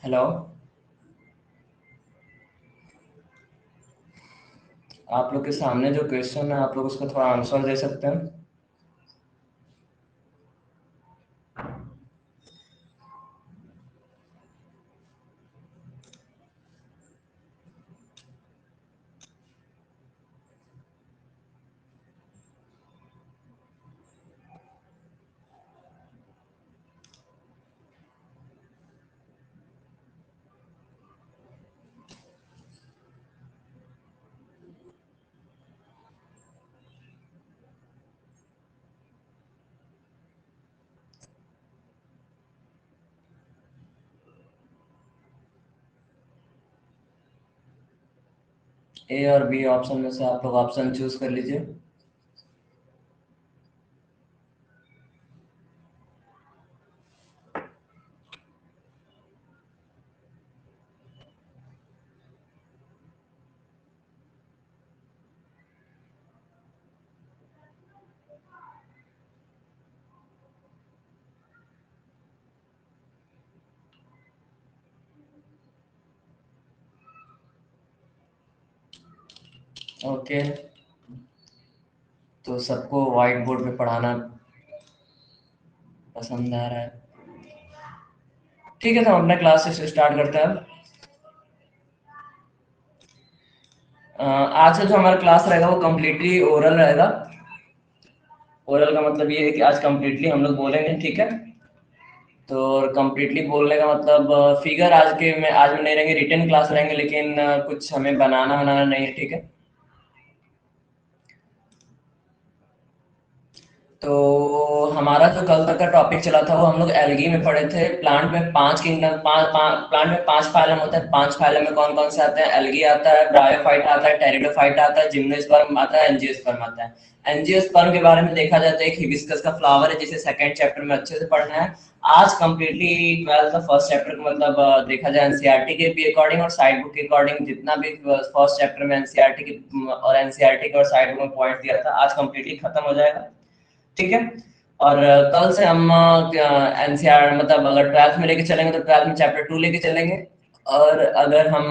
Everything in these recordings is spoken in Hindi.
हेलो। आप लोग के सामने जो क्वेश्चन है आप लोग उसका थोड़ा आंसर दे सकते हैं? ए और बी ऑप्शन में से आप लोग ऑप्शन चूज कर लीजिए। ओके, तो सबको व्हाइट बोर्ड पे पढ़ाना पसंद आ रहा है। ठीक है, तो हम अपने क्लास से स्टार्ट करते हैं। आज का जो हमारा क्लास रहेगा वो कम्प्लीटली ओरल रहेगा। ओरल का मतलब ये है कि आज कम्प्लीटली हम लोग बोलेंगे, ठीक है। तो कम्प्लीटली बोलने का मतलब फिगर आज में नहीं रहेंगे, रिटन क्लास रहेंगे, लेकिन कुछ हमें बनाना बनाना नहीं है, ठीक है। तो हमारा जो कल तक का टॉपिक चला था वो हम लोग एल्गी में पढ़े थे। प्लांट में पांच किंगडम, प्लांट में पांच फाइलम होते हैं। पांच फाइलम में कौन कौन से आते हैं? एल्गी आता है, ब्रायोफाइट आता है, टेरिडोफाइट आता है, जिम्नोस्पर्म आता है, एंजियोस्पर्म आता है। एंजियोस्पर्म के बारे में देखा जाए तो एक हिबिस्कस का फ्लावर है जिसे सेकंड चैप्टर में अच्छे से पढ़ना है। आज कंप्लीटली 12th का फर्स्ट चैप्टर मतलब देखा जाए एनसीईआरटी के भी अकॉर्डिंग और साइड बुक के अकॉर्डिंग जितना भी फर्स्ट चैप्टर में एनसीईआरटी के और एनसीईआरटी के और साइड बुक में पॉइंट दिया था आज कंप्लीटली खत्म हो जाएगा, ठीक है। और कल से हम एनसीआर मतलब अगर 12th में लेके चलेंगे तो 12th में चैप्टर 2 लेके चलेंगे। और अगर हम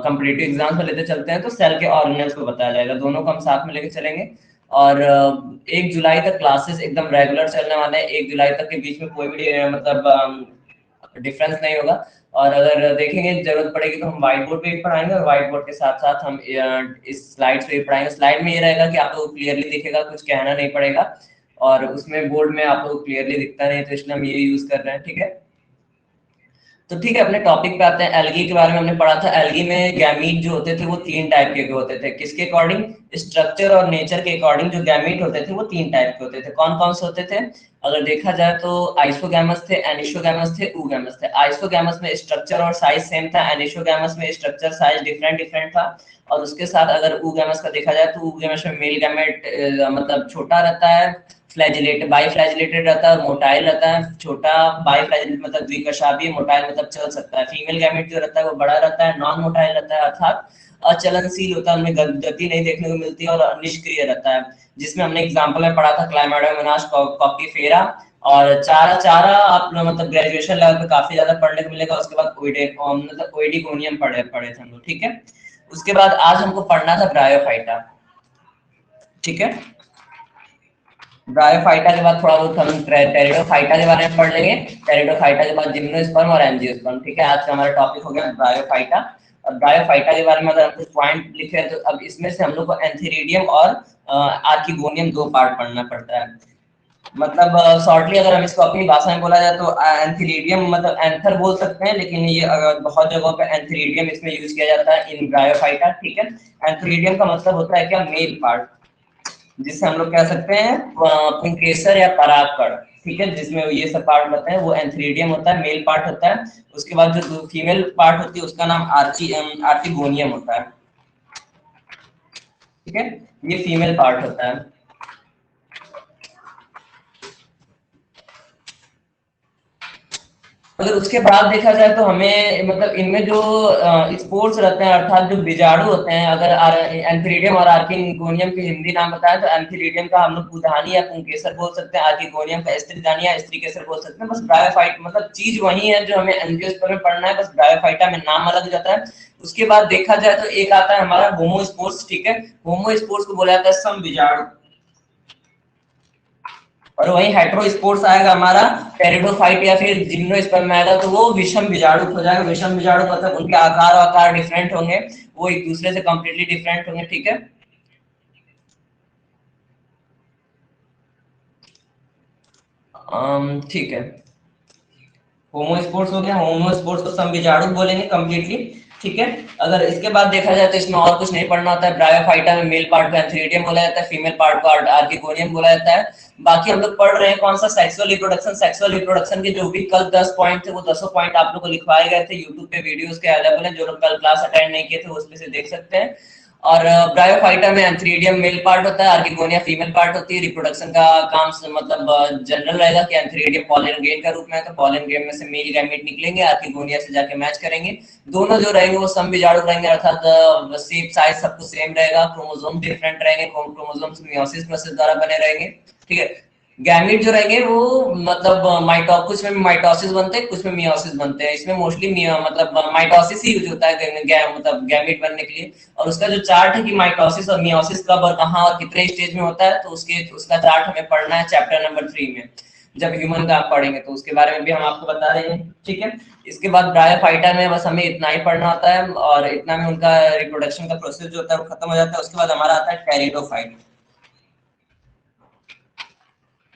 कॉम्पिटिटिव एग्जाम्स में लेते चलते हैं तो सेल के ऑर्गेनेल्स को बताया जाएगा, दोनों को हम साथ में लेके चलेंगे। और 1 जुलाई तक क्लासेस एकदम रेगुलर चलने वाले हैं। 1 जुलाई तक के बीच में कोई भी मतलब डिफरेंस नहीं होगा। और अगर देखेंगे जरूरत पड़ेगी तो हम व्हाइट बोर्ड पे भी पढ़ाएंगे, और व्हाइट बोर्ड के साथ साथ हम इस स्लाइड्स पे भी पढ़ाएंगे। स्लाइड में ये रहेगा कि आपको क्लियरली दिखेगा, कुछ कहना नहीं पड़ेगा, और उसमें बोर्ड में आपको क्लियरली दिखता नहीं, तो इसलिए हम ये यूज कर रहे हैं, ठीक है। तो ठीक है, अपने टॉपिक पे आते हैं। एल्गी के बारे में हमने पढ़ा था। एल्गी में गैमीट जो होते थे वो 3 टाइप के होते थे। किसके अकॉर्डिंग? स्ट्रक्चर और नेचर के अकॉर्डिंग जो गैमीट होते थे वो 3 टाइप के होते थे। कौन कौन से होते थे? अगर देखा जाए तो आइसोगैमस थे, एनिसोगैमस थे, ऊगैमस थे। आइसोगैमस में स्ट्रक्चर और साइज सेम था, एनिसोगैमस में स्ट्रक्चर साइज डिफरेंट डिफरेंट था। और उसके साथ अगर ऊगैमस का देखा जाए तो ऊगैमस में मेल गैमेट मतलब छोटा रहता है, फ्लैजिलेटेड बाई फ्लैजिलेटेड रहता है, और मोटाइल रहता है। छोटा बाई फ्लैजिलेटेड मतलब द्विकशाभी, मोटाइल मतलब चल सकता है। फीमेल गैमेट जो रहता है वो बड़ा रहता है, नॉन मोटाइल रहता है, अर्थात अचलनशील होता है, उनमें गति नहीं देखने को मिलती है, और निष्क्रिय रहता है। जिसमें हमने एग्जांपल में पढ़ा था क्लाइमेडोमोनास कॉपीफेरा। और चारा चारा आप मतलब ग्रेजुएशन लेवल पे काफी ज्यादा पढ़ने को मिलेगा। उसके बाद मतलब ओइडिकोनियम पढ़े पढ़े थे हम लोग, ठीक है। उसके बाद आज हमको पढ़ना था ब्रायोफाइटा, ठीक है। ब्रायोफाइटा के बाद थोड़ा बहुत हम टेरिडोफाइटा के बारे में पढ़ लेंगे। टेरिडोफाइटा के बाद जिम्नोस्पर्म और एंजियोस्पर्म, ठीक है। आज का हमारा टॉपिक हो गया ब्रायोफाइटा। और ब्रायोफाइटा के बारे में अगर हम कुछ पॉइंट लिखे तो अब इसमें से हम लोग को एंथीरिडियम और आर्किगोनियम 2 पार्ट पढ़ना पड़ता है। मतलब शॉर्टली अगर हम इसको अपनी भाषा में बोला जाए तो एंथीरिडियम मतलब एंथर बोल सकते हैं, लेकिन ये बहुत जगहों पे एंथीरिडियम इसमें यूज किया जाता है इन ब्रायोफाइटा, ठीक है। एंथीरिडियम का मतलब होता है क्या? मेल पार्ट, जिससे हम लोग कह सकते हैं पुंकेसर या परागकण, ठीक है। जिसमें ये सब पार्ट होते हैं वो एंथ्रीडियम होता है, मेल पार्ट होता है। उसके बाद जो फीमेल पार्ट होती है उसका नाम आर्टिगोनियम होता है, ठीक है। ये फीमेल पार्ट होता है। अगर उसके बाद देखा जाए तो हमें मतलब इनमें जो स्पोर्स रहते हैं अर्थात जो बीजाणु होते हैं, अगर एंथीरिडियम और आर्किगोनियम के हिंदी नाम बताया तो एंथीरिडियम का हम लोग पुधानी या पुंकेसर बोल सकते हैं, आर्किगोनियम का स्त्रीधानी या स्त्री केसर बोल सकते हैं। बस ब्रायोफाइट मतलब चीज वही है जो हमें एंजियोस्पर्म में पढ़ना है, बस ब्रायोफाइटा में नाम अलग जाता है। उसके बाद देखा जाए तो एक आता है हमारा होमोस्पोर्स, ठीक है। होमोस्पोर्स को बोला जाता है सम बीजाणु, और वही हेटेरोस्पोर्स आएगा हमारा टेरिडोफाइट या फिर जिम्नोस्पर्म आएगा, तो वो विषम बीजाणु हो जाएगा। विषम बीजाणु मतलब उनके आकार डिफरेंट होंगे, वो एक दूसरे से कंप्लीटली डिफरेंट होंगे, ठीक है। ठीक है, होमोस्पोर्स हो गया, होमोस्पोर्स को सम बीजाणु बोलेंगे कंप्लीटली, ठीक है। अगर इसके बाद देखा जाए तो इसमें और कुछ नहीं पढ़ना होता है। ब्रायोफाइटा में मेल पार्ट को एंथीरिडियम बोला जाता है, फीमेल पार्ट को आर्किगोनियम बोला जाता है। बाकी हम लोग पढ़ रहे हैं कौन सा, सेक्सुअल रिप्रोडक्शन। सेक्सुअल रिप्रोडक्शन के जो भी कल 10 पॉइंट थे वो 10 पॉइंट आप लोग को लिखवाए गए थे, यूट्यूब पे वीडियोस के अवेलेबल हैं, जो लोग कल क्लास अटेंड नहीं किए थे उसमें से देख सकते हैं। और ब्रायोफाइटा में एंथीरिडियम मेल पार्ट होता है, आर्किगोनिया फीमेल पार्ट होती है। रिप्रोडक्शन का काम मतलब जनरल रहेगा कि एंथीरिडियम पॉलन ग्रेन का रूप में है, तो पॉलन ग्रेन में से मेल गैमेट निकलेंगे, आर्किगोनिया से जाके मैच करेंगे। दोनों जो रहेंगे वो सम बीजाणु रहेंगे, अर्थात शेप साइज सब कुछ सेम रहेगा, क्रोमोसोम डिफरेंट रहेंगे, क्रोमोसोम्स मियोसिस प्रोसेस द्वारा बने रहेंगे, ठीक है। गैमेट जो रहेंगे वो मतलब कुछ में माइटोसिस बनते हैं, कुछ में मियोसिस बनते हैं। इसमें मोस्टली मतलब माइटोसिस ही यूज होता है मतलब गैमेट बनने के लिए। और उसका जो चार्ट है कि माइटोसिस और मियोसिस कब और कहाँ और कितने स्टेज में होता है, तो उसका चार्ट हमें पढ़ना है चैप्टर नंबर 3 में, जब ह्यूमन का आप पढ़ेंगे तो उसके बारे में भी हम आपको बता रहे हैं, ठीक है। इसके बाद ब्रायोफाइटा में बस हमें इतना ही पढ़ना होता है, और इतना में उनका रिप्रोडक्शन का प्रोसेस जो होता है वो खत्म हो जाता है। उसके बाद हमारा आता है टेरिडोफाइट,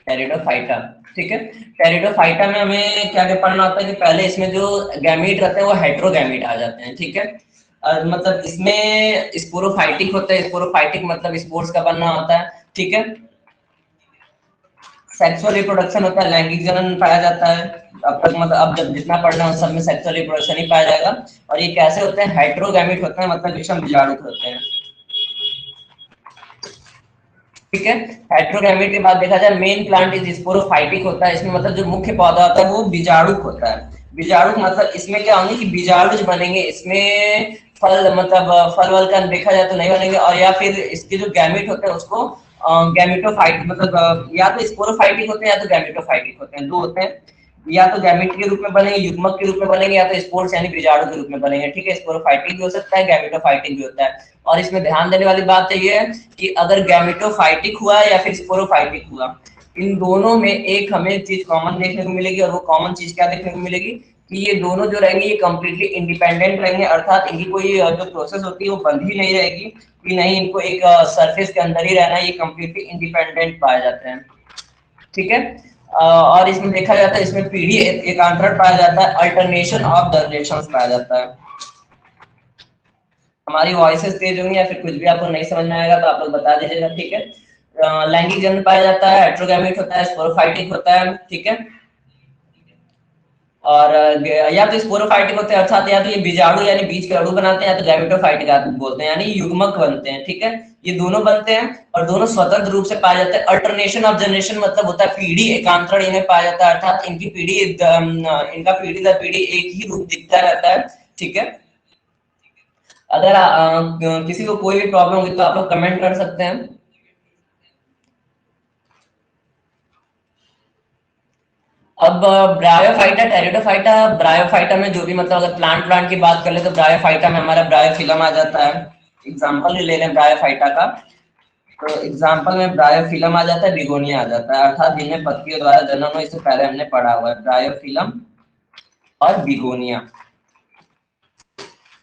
टेरिडोफाइटा, ठीक है। टेरिडोफाइटा में हमें क्या क्या पढ़ना होता है कि पहले इसमें जो गैमीट रहते हैं वो हेटेरोगैमीट आ जाते हैं, ठीक है। और मतलब इसमें स्पोरोफाइटिक होता है, स्पोरोफाइटिक मतलब स्पोर्स का बनना होता है, ठीक है। सेक्सुअल रिप्रोडक्शन होता है, लैंगिक जनन पाया जाता है। अब तक मतलब अब जब जितना पढ़ना है सब में सेक्सुअल रिप्रोडक्शन ही पाया जाएगा। और ये कैसे होते हैं, हेटेरोगैमीट होते हैं, मतलब विषम बीजाणु होते हैं, ठीक है। हेटेरोगैमीट के बाद देखा जाए मेन प्लांट इज स्पोरोफाइटिक होता है। इसमें मतलब जो मुख्य पौधा होता है वो बीजाणु होता है। बीजाणु मतलब इसमें क्या होंगे कि बीजाणु जो बनेंगे इसमें फल मतलब फल वल का देखा जाए तो नहीं बनेंगे, और या फिर इसके जो गैमेट होते हैं उसको गैमेटोफाइट मतलब या तो स्पोरोफाइटिक होते हैं या तो गैमेटोफाइटिक होते हैं, दो होते हैं। या तो गैमेट के रूप में बनेंगे, युग्मक के रूप में बनेंगे, या तो स्पोर्स यानी बीजाणु के रूप में बनेंगे, ठीक है। स्पोरोफाइटिक भी हो सकता है, गैमेटोफाइटिक भी होता है। और इसमें ध्यान देने वाली बात तो ये है कि अगर गैमेटोफाइटिक हुआ या फिर स्पोरोफाइटिक हुआ, इन दोनों में एक हमें चीज कॉमन देखने को मिलेगी, और वो कॉमन चीज क्या देखने को मिलेगी कि ये दोनों जो रहेंगे ये कंप्लीटली इंडिपेंडेंट रहेंगे, अर्थात इनकी कोई जो प्रोसेस होती है वो बंद ही नहीं रहेगी कि नहीं इनको एक सरफेस के अंदर ही रहना है, ये कंप्लीटली इंडिपेंडेंट पाए जाते हैं, ठीक है। और इसमें देखा जाता है इसमें पीढ़ी एकांतरण पाया जाता है, अल्टरनेशन ऑफ जनरेशंस पाया जाता है। हमारी वॉइसेस तेज होंगी या फिर कुछ भी आपको नहीं समझ में आएगा तो आप लोग बता दीजिएगा, ठीक है। लैंगिक जनन पाया जाता है, हेटेरोगैमेट होता है, स्पोरोफाइटिक होता है, ठीक है। और या तो स्पोरोफाइटिक होते हैं, अर्थात या तो ये बीजाणु यानी बीज के अणु बनाते हैं, या तो गैमेटोफाइटिक आप बोलते हैं यानी युग्मक बनते हैं, ठीक है। ये दोनों बनते हैं और दोनों स्वतंत्र रूप से पाए जाते हैं। अल्टरनेशन ऑफ जनरेशन मतलब होता है पीढ़ी एकांतरण इन्हें पाया जाता है, अर्थात इनकी पीढ़ी इनका पीढ़ी दर पीढ़ी एक ही रूप दिखता रहता है, ठीक है। अगर किसी को कोई भी प्रॉब्लम होगी तो आप लोग कमेंट कर सकते हैं। अब ब्रायोफाइटा टेरिडोफाइटा, ब्रायोफाइटा में जो भी मतलब अगर प्लांट की बात कर ले तो ब्रायोफाइटा में हमारा ब्रायोफिलम आ जाता है। एग्जांपल ले लें ब्रायोफाइटा का, तो एग्जांपल में ब्रायोफिलम आ जाता है, बिगोनिया आ जाता है, अर्थात जिनमें पत्तियों द्वारा जनन हो, इससे पहले हमने पढ़ा हुआ है ब्रायोफिलम और बिगोनिया,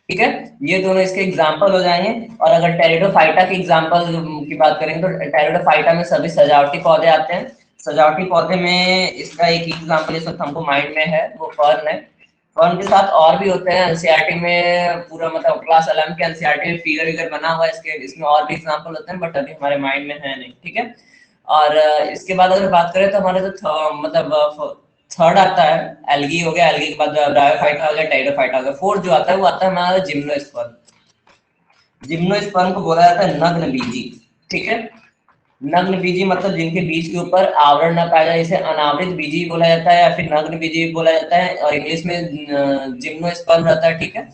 ठीक है। ये दोनों इसके एग्जाम्पल हो जाएंगे। और अगर टेरिडोफाइटा के एग्जाम्पल की बात करेंगे तो टेरिडोफाइटा में सभी सजावटी पौधे आते हैं। सजावटी पौधे में इसका एक एग्जाम्पल इस वक्त हमको माइंड में है, वो फर्न है। फर्न के साथ और भी होते हैं, एनसीईआरटी में पूरा मतलब क्लास 11 के एनसीईआरटी में फिगर विगर बना हुआ है इसके, इसमें और भी एग्जाम्पल होते हैं बट अभी हमारे माइंड में है नहीं, ठीक है। और इसके बाद अगर बात करें तो हमारे तो मतलब थर्ड आता है एल्गी हो गया, एल्गी के बाद ब्रायोफाइटा हो गया, टेरिडोफाइटा हो गया। फोर्थ जो आता है वो आता है हमारा जिम्नोस्पर्म। जिम्नोस्पर्म को बोला जाता है नग्न बीजी, ठीक है। नग्न बीजी मतलब जिनके बीज के ऊपर आवरण न पाया जाए, इसे अनावृत बीजी बोला जाता है या फिर नग्न बीजी बोला जाता है, और इंग्लिश में जिम्नोस्पर्म रहता है, ठीक है।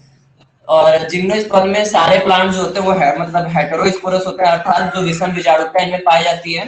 और जिम्नोस्पर्म में सारे प्लांट जो होते हैं वो है मतलब हेटेरोस्पोरस होते हैं, अर्थात जो विषम बीजाणुता इनमें पाई जाती है,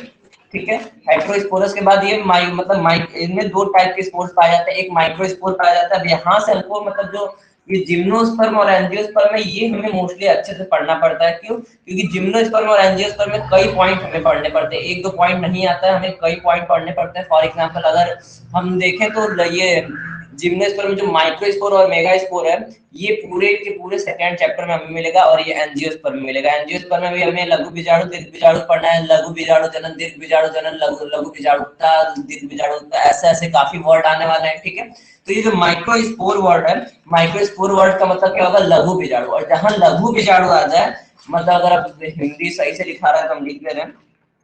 ठीक है। हेटेरोस्पोरस के बाद ये इनमें दो टाइप के स्पोर्स पाए जाते हैं, एक माइक्रोस्पोर पाया जाता है। अब यहाँ से हमको मतलब जो ये जिम्नोस्पर्म और एंजियोस्पर्म है ये हमें मोस्टली अच्छे से पढ़ना पड़ता है। क्यों? क्योंकि जिम्नोस्पर्म और एंजियोस्पर्म में कई पॉइंट हमें पढ़ने पड़ते हैं, एक दो पॉइंट नहीं आता है, हमें कई पॉइंट पढ़ने पड़ते हैं। फॉर एग्जाम्पल अगर हम देखें तो ये जिम्नोस्पर्म में जो माइक्रोस्पोर और मेगास्पोर है ये पूरे के पूरे सेकंड चैप्टर में हमें मिलेगा, और ये एंजियोस्पर्म में मिलेगा। एंजियोस्पर्म में भी हमें लघु बीजाणु दीर्घ बीजाणु पढ़ना है, लघु बीजाणु जनन दीर्घ बीजाणु जनन, लघु लघु बीजाणुता दीर्घ बीजाणुता, ऐसे ऐसे काफी वर्ड आने वाले हैं, ठीक है। तो ये जो माइक्रोस्पोर वर्ड है, माइक्रोस्पोर वर्ड का मतलब क्या होगा? लघु बीजाणु। और जहां लघु बीजाणु आ जाए, मतलब अगर आप हिंदी सही से लिखा रहा है तो हम लिख दे रहे हैं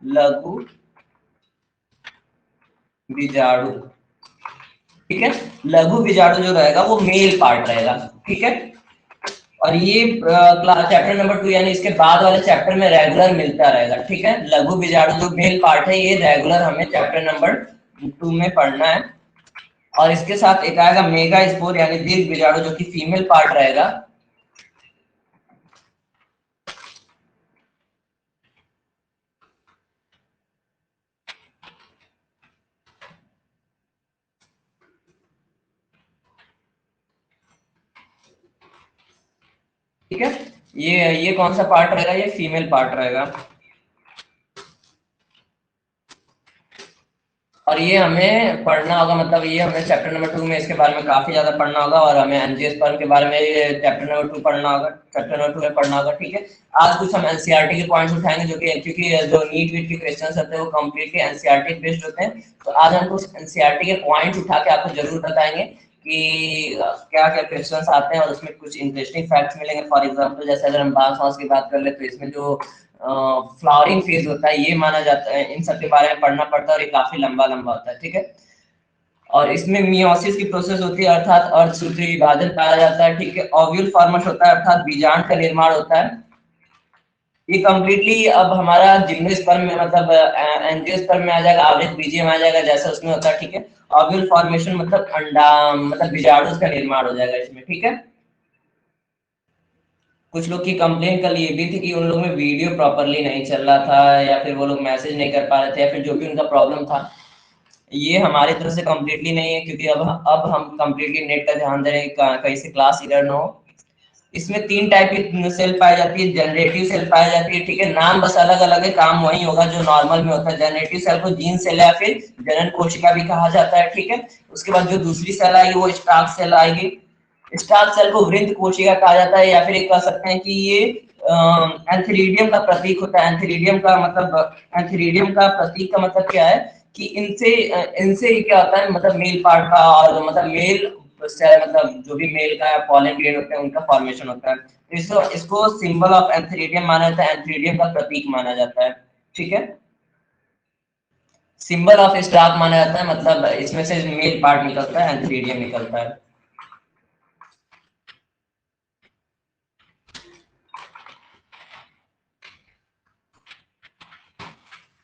लघु बीजाणु, ठीक है। लघु बीजाणु जो रहेगा वो मेल पार्ट रहेगा, ठीक है। और ये क्लास चैप्टर नंबर 2 यानी इसके बाद वाले चैप्टर में रेगुलर मिलता रहेगा, ठीक है। लघु बीजाणु जो मेल पार्ट है ये रेगुलर हमें चैप्टर नंबर 2 में पढ़ना है। और इसके साथ एक आएगा मेगा स्पोर यानी दीर्घ बीजाणु जो कि फीमेल पार्ट रहेगा। ठीक है, ये कौन सा पार्ट रहेगा? ये फीमेल पार्ट रहेगा। और ये हमें पढ़ना होगा, मतलब ये हमें चैप्टर नंबर 2 में इसके बारे में काफी ज्यादा पढ़ना होगा, और हमें एंजियोस्पर्म के बारे में चैप्टर नंबर 2 पढ़ना होगा, चैप्टर नंबर 2 में पढ़ना होगा, ठीक है। आज कुछ हम एनसीईआरटी के पॉइंट्स उठाएंगे जो कि क्योंकि जो नीट वीट के क्वेश्चंस होते हैं वो कंप्लीटली एनसीईआरटी बेस्ड होते हैं, तो आज हम कुछ एनसीईआरटी के पॉइंट्स उठा के आपको जरूर बताएंगे कि क्या क्या क्वेश्चंस आते हैं, और उसमें कुछ इंटरेस्टिंग फैक्ट्स मिलेंगे। फॉर एग्जांपल जैसे अगर हम बांस वास की बात कर ले तो इसमें जो फ्लावरिंग फेज होता है ये माना जाता है, इन सब के बारे में पढ़ना पड़ता है, और ये काफी लंबा लंबा होता है, ठीक है। और इसमें मियोसिस की प्रोसेस होती है, अर्थात अर्धसूत्री विभाजन पाया जाता है, ठीक है। ओव्यूल फॉर्मेशन होता है, अर्थात बीजांड का निर्माण होता है। ये कंप्लीटली अब हमारा जिम्नोस्पर्म में मतलब एंजियोस्पर्म में आ जाएगा, आवृत बीजीय में आ जाएगा जैसा उसमें होता है, ठीक है। ओव्यूल फॉर्मेशन मतलब अंडा मतलब बीजाणु का निर्माण हो जाएगा इसमें, ठीक है। कुछ लोग की कंप्लेन कल ये भी थी कि उन लोगों में वीडियो प्रॉपरली नहीं चल रहा था, या फिर वो लोग मैसेज नहीं कर पा रहे थे, या फिर जो भी उनका प्रॉब्लम था। ये हमारी तरफ से कंप्लीटली नहीं है, क्योंकि अब हम कंप्लीटली नेट का ध्यान दे रहे हैं कहीं से क्लास एरर ना हो। इसमें 3 टाइप की सेल पाई जाती है। जनरेटिव सेल पाई जाती है, ठीक है। नाम बस अलग अलग है, काम वही होगा जो नॉर्मल में होता है। जनरेटिव सेल को जीन सेल या फिर जनन कोशिका भी कहा जाता है, ठीक है। उसके बाद जो दूसरी सेल आएगी वो स्टार्च सेल आएगी। स्टार्च सेल को वृंत कोशिका कहा जाता है, या फिर एक कह सकते हैं कि ये एंथीरिडियम का प्रतीक होता है। एंथीरिडियम का प्रतीक का मतलब क्या है कि इनसे क्या होता है, मतलब मेल पार्ट का, और मतलब मेल मतलब जो भी मेल का पॉलन ग्रेन होते हैं उनका फॉर्मेशन होता है। तो इसको सिंबल ऑफ एंथीरिडियम माना जाता है, एंथीरिडियम का प्रतीक माना जाता है, ठीक है। सिंबल ऑफ स्टार्च माना जाता है, मतलब इसमें से मेल पार्ट निकलता है, एंथीरिडियम निकलता है,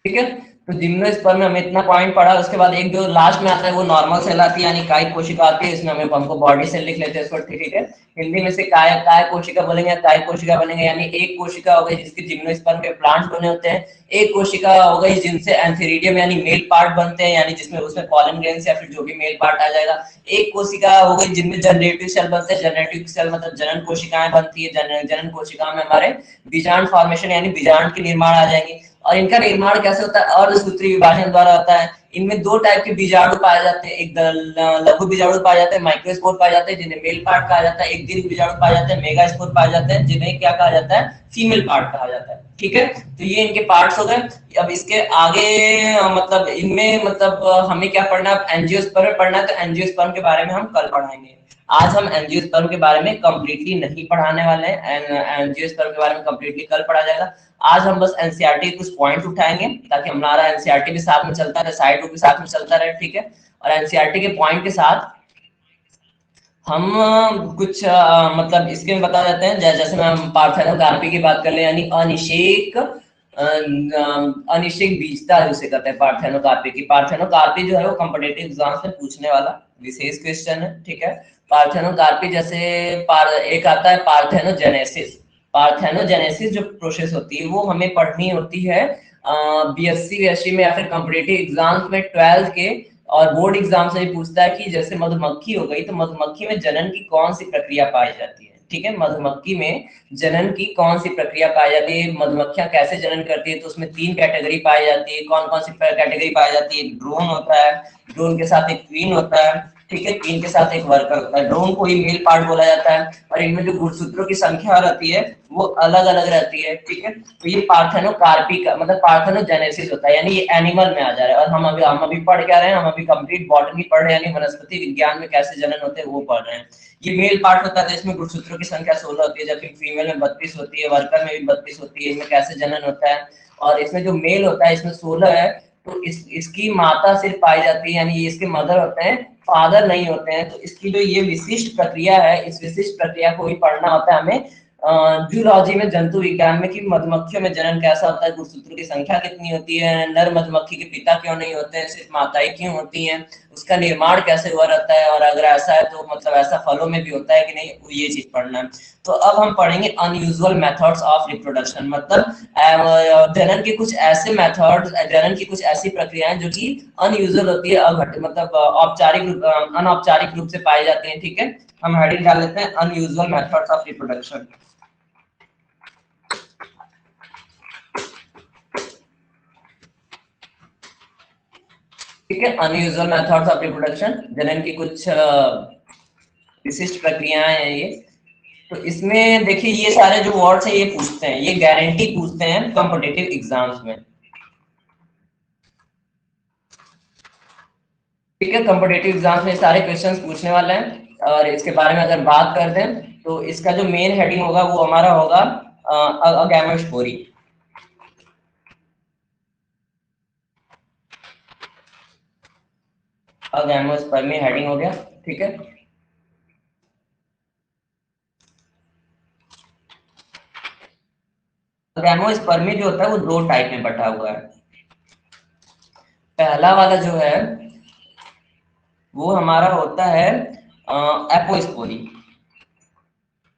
ठीक है। तो जिम्नोस्पर्म में हमें इतना पॉइंट पढ़ा। उसके बाद एक जो लास्ट में आता है वो नॉर्मल सेल आती है, यानी कायिक कोशिका आती है। इसमें हमें हमको बॉडी सेल लिख लेते हैं इसको, ठीक है। हिंदी में से काय काय कोशिका बोलेंगे, काय कोशिका बनेंगे, यानी एक कोशिका हो गई जिसके जिम्नोस्पर्म के प्लांट्स बने होते हैं। एक कोशिका हो गई जिनसे एंथीरिडियम यानी मेल पार्ट बनते हैं, यानी जिसमें उसमें पॉलन ग्रेन्स या फिर जो भी मेल पार्ट आ जाएगा। एक कोशिका हो गई जिनमें जनरेटिव सेल बनते हैं। जनरेटिव सेल मतलब जनन कोशिकाएं बनती है। जनन कोशिका में हमारे बीजांड फॉर्मेशन यानी बीजांड के निर्माण आ जाएंगे। और इनका निर्माण कैसे होता है? अर्धसूत्री विभाजन द्वारा होता है। इनमें 2 टाइप के बीजाणु पाए जाते हैं, एक लघु बीजाणु पाए जाते हैं, माइक्रोस्पोर पाए जाते हैं जिन्हें मेल पार्ट कहा जाता है। एक दीर्घ बीजाणु पाए जाते हैं, मेगास्पोर पाए जाते हैं जिन्हें क्या कहा जाता है? फीमेल पार्ट कहा जाता है, ठीक है। तो ये इनके पार्ट्स हो गए। अब इसके आगे मतलब इनमें मतलब हमें क्या पढ़ना है? एंजियोस्पर्म पढ़ना है, तो एंजियोस्पर्म के बारे में हम कल पढ़ाएंगे। आज हम एंजियोस्पर्म के बारे में कंप्लीटली नहीं पढ़ाने वाले हैं, एंजियोस्पर्म के बारे में कंप्लीटली कल पढ़ा जाएगा। आज हम बस एनसीईआरटी के कुछ पॉइंट उठाएंगे ताकि हमारा एनसीईआरटी भी साथ में चलता रहे, साइड भी साथ में चलता रहे, ठीक है। और एनसीईआरटी के पॉइंट के साथ हम कुछ मतलब इसके में बता देते हैं। जैसे मैं पार्थेनोकार्पी की बात कर ले, यानी अनिषेक अनिश्चित बीजता जिसे कहते हैं पार्थेनोकार्पी की। पार्थेनोकार्पी जो है वो कॉम्पिटिटिव एग्जाम्स में पूछने वाला विशेष क्वेश्चन है, ठीक है। पार्थेनोकार्पी जैसे एक आता है पार्थेनोजेनेसिस। पार्थेनोजेनेसिस जो प्रोसेस होती है वो हमें पढ़नी होती है बीएससी में या फिर कॉम्पिटिटिव एग्जाम्स में 12th के, और बोर्ड एग्जाम से भी पूछता है कि जैसे मधुमक्खी हो गई तो मधुमक्खी में जनन की कौन सी प्रक्रिया पाई जाती है, ठीक है। मधुमक्खी में जनन की कौन सी प्रक्रिया पाई जाती है, मधुमक्खियां कैसे जनन करती है, तो उसमें 3 कैटेगरी पाई जाती है। कौन कौन सी कैटेगरी पाई जाती है? ड्रोन होता है, ड्रोन के साथ एक क्वीन होता है, ठीक है, क्वीन के साथ एक वर्कर होता है। ड्रोन को ही मेल पार्ट बोला जाता है, और इनमें जो गुणसूत्रों की संख्या रहती है वो अलग अलग रहती है, ठीक है। तो ये पार्थेनोकार्पी का मतलब पार्थेनोजेनेसिस होता है, यानी ये एनिमल में आ जा रहा है। और हम अभी पढ़ क्या रहे हैं, हम अभी कंप्लीट बॉटनी पढ़ रहे हैं, यानी वनस्पति विज्ञान में कैसे जनन होते हैं वो पढ़ रहे हैं। ये मेल पार्ट होता है, इसमें गुणसूत्रों की संख्या 16 होती है, जबकि फीमेल में 32 होती है, वर्कर में भी 32 होती है। इनमें कैसे जनन होता है, और इसमें जो मेल होता है इसमें 16 है, तो इसकी माता सिर्फ पाई जाती है, यानी ये इसके मदर होते हैं, फादर नहीं होते हैं। तो इसकी जो ये विशिष्ट प्रक्रिया है, इस विशिष्ट प्रक्रिया को ही पढ़ना होता है हमें जूलॉजी में, जंतु विज्ञान में, कि मधुमक्खियों में जनन कैसा होता है, गुणसूत्रों की संख्या कितनी होती है, नर मधुमक्खी के पिता क्यों नहीं होते हैं, सिर्फ माताएं क्यों होती हैं, उसका निर्माण कैसे हुआ रहता है, और अगर ऐसा है तो मतलब ऐसा फलों में भी होता है कि नहीं, ये चीज पढ़ना है। तो अब हम पढ़ेंगे अनयूजुअल मेथड्स ऑफ रिप्रोडक्शन, मतलब जनन के कुछ ऐसे मेथड्स, जनन की कुछ ऐसी प्रक्रियाएं जो कि अनयूजुअल होती है, मतलब अनौपचारिक रूप से पाई जाती हैं, ठीक है। हम हेडिंग डाल लेते हैं अनयूजुअल मेथड्स ऑफ रिप्रोडक्शन। ठीक है, अनयूजुअल मेथड्स ऑफ रिप्रोडक्शन, जनन की कुछ विशिष्ट प्रक्रियाएं हैं ये। तो इसमें देखिए ये सारे जो वर्ड्स है ये पूछते हैं, ये गारंटी पूछते हैं कॉम्पिटिटिव एग्जाम्स में, ठीक है। कॉम्पिटिटिव एग्जाम्स में सारे क्वेश्चंस पूछने वाले हैं। और इसके बारे में अगर बात कर दें तो इसका जो मेन हेडिंग होगा वो हमारा होगा अगैमोस्पोरी। अगैमोस्पर्मी हेडिंग हो गया, ठीक है। अगैमोस्पर्मी जो होता है वो 2 टाइप में बटा हुआ है। पहला वाला जो है वो हमारा होता है एपोस्पोरी।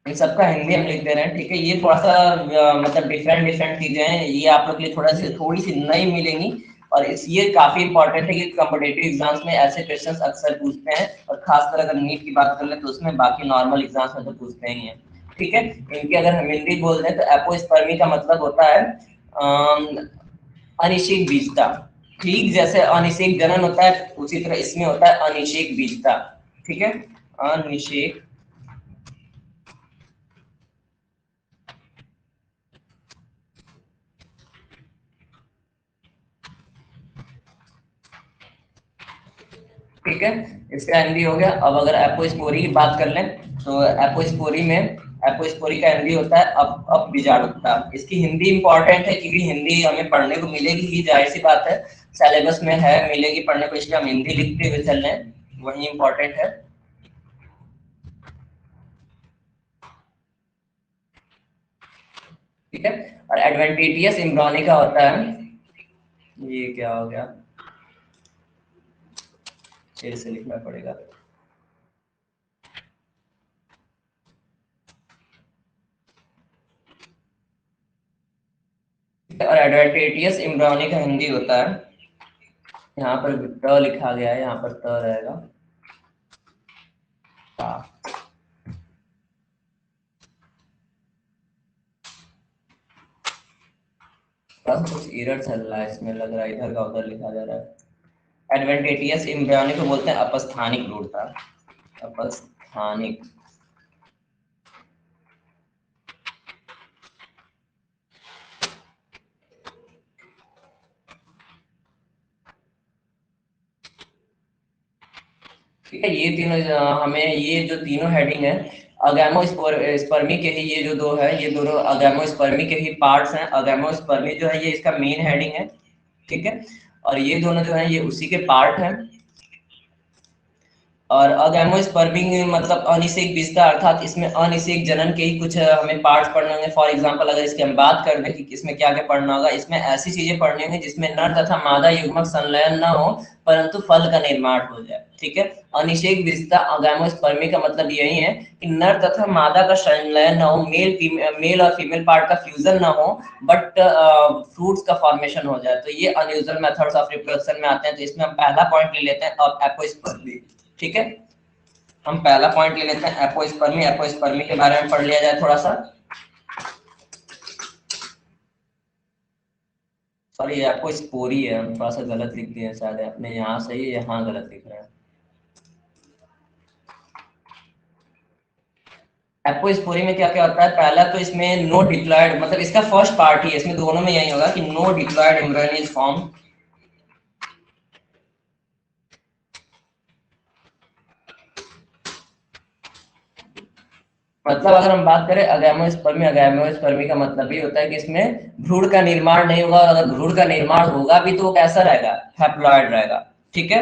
इन सबका हिंदी हम लिख दे रहे हैं, ठीक है। ये थोड़ा सा मतलब डिफरेंट चीजें हैं, ये आप लोग के लिए थोड़ी सी नई मिलेंगी। और इस ये काफी इंपॉर्टेंट है कि कॉम्पिटिटिव एग्जाम्स में ऐसे क्वेश्चंस अक्सर पूछते हैं, और खासकर अगर नीट की बात कर ले तो उसमें, बाकी नॉर्मल एग्जाम्स में तो पूछते ही हैं, ठीक है। इनके अगर हम हिंदी बोल दें तो एपोस्पर्मी का मतलब होता है अनिषेक बीजता। ठीक जैसे अनिषेक जनन होता है उसी तरह इसमें होता है अनिषेक बीजता, ठीक है। अनिषेक ठीक है, इसका हिंदी हो गया। अब अगर एपोस्पोरी की बात कर लें तो एपोस्पोरी का हिंदी होता है अपबीजाणुता। इसकी हिंदी इंपॉर्टेंट है क्योंकि हिंदी हमें पढ़ने को मिलेगी ही, जाहिर सी बात है, सिलेबस में है, मिलेगी पढ़ने को, इसलिए हम हिंदी लिखते हुए चल रहे हैं, वही इंपॉर्टेंट है, ठीक है। और एडवेंटिटियस इम्ब्रोनी का होता है, ये क्या हो गया, फिर से लिखना पड़ेगा, और एडवेंटिटियस इम्ब्रोनी का हिंदी होता है, यहाँ पर त लिखा गया है, यहाँ पर त रहेगा, कुछ एरर चल रहा है इसमें, लग रहा है इधर का उधर लिखा जा रहा है। एडवेंटिटियस इम्ब्रियोनिक को बोलते हैं अपस्थानिक रूढ़ता, अपस्थानिक, ठीक है। ये तीनों हमें, ये जो तीनों हेडिंग है अगैमोस्पर्मी के ही, ये जो दो है ये दोनों अगैमोस्पर्मी के ही पार्ट्स हैं। अगैमोस्पर्मी जो है ये इसका मेन हेडिंग है, ठीक है, और ये दोनों जो है ये उसी के पार्ट हैं। और अगैमोस्पर्मिंग मतलब अनिषेक विस्तार, अर्थात इसमें अनिषेक जनन के ही कुछ हमें पार्ट्स पढ़ने होंगे। फॉर एग्जांपल अगर इसके हम बात कर दें कि इसमें क्या क्या पढ़ना होगा, इसमें ऐसी चीजें पढ़नी होंगी जिसमें नर तथा मादा युग्मक संलयन न हो परंतु फल का निर्माण हो जाए। ठीक है, अनिषेक विस्तार अगैमोस्पर्मी का मतलब यही है कि नर तथा मादा का संलयन न हो, मेल और फीमेल पार्ट का फ्यूजन ना हो, बट फ्रूट्स का फॉर्मेशन हो जाए। तो ये अनयूजुअल मेथड्स ऑफ रिप्रोडक्शन में आते हैं। तो इसमें हम पहला पॉइंट ले लेते हैं एपोस्पर्मी। ठीक है, हम पहला पॉइंट ले लेते हैं एपोस्पर्मी। एपोस्पर्मी के बारे में पढ़ लिया जाए थोड़ा सा। सॉरी, एपोस्पोरी है, हम थोड़ा सा गलत लिख दिए शायद, अपने यहाँ सही है, यहाँ गलत लिख रहे हैं। एपोस्पोरी में क्या क्या होता है, पहला तो इसमें नो डिप्लॉयड, मतलब इसका फर्स्ट पार्ट ही है, इसमें दोनों में यही होगा कि no diploid embryo is form. मतलब अगर हम बात करें अगैमोस्पर्मी, अगैमोस्पर्मी का मतलब भी होता है कि इसमें भ्रूण का निर्माण नहीं होगा, और अगर भ्रूण का निर्माण होगा भी तो वो कैसा रहेगा, हैप्लॉयड रहेगा। ठीक है,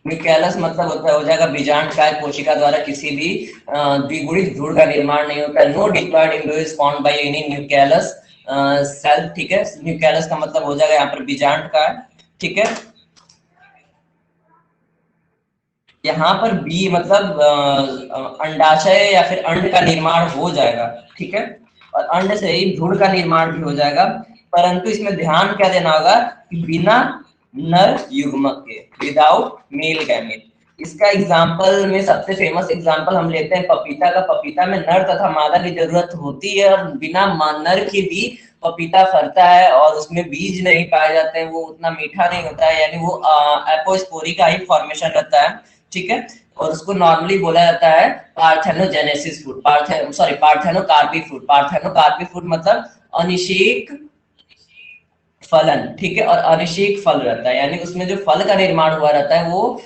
न्यूक्लियस मतलब होता है, हो जाएगा बीजांडकाय कोशिका द्वारा किसी भी द्विगुणित भ्रूण का निर्माण नहीं होता है। No diploid embryo is found by any nucleus cell. ठीक है, न्यूक्लियस का मतलब हो जाएगा यहाँ पर बीजांडकाय। ठीक है, यहाँ पर बी मतलब अंडाशय या फिर अंड का निर्माण हो जाएगा। ठीक है, और अंड से ही भ्रूण का निर्माण भी हो जाएगा, परंतु इसमें ध्यान क्या देना होगा कि बिना नर युग्मक के, विदाउट मेल गैमेट। इसका एग्जाम्पल में सबसे फेमस एग्जाम्पल हम लेते हैं पपीता का। पपीता में नर तथा मादा की जरूरत होती है, और बिना नर के भी पपीता फरता है और उसमें बीज नहीं पाए जाते हैं, वो उतना मीठा नहीं होता है, यानी वो एपोस्पोरी का ही फॉर्मेशन रहता है। ठीक है, और उसको नॉर्मली बोला जाता है parthenogenesis food, parthenocarpy food. Parthenocarpy food मतलब अनिषेक फलन। ठीक है, और अनिषेक फल रहता है, यानी उसमें जो फल का निर्माण हुआ रहता है वो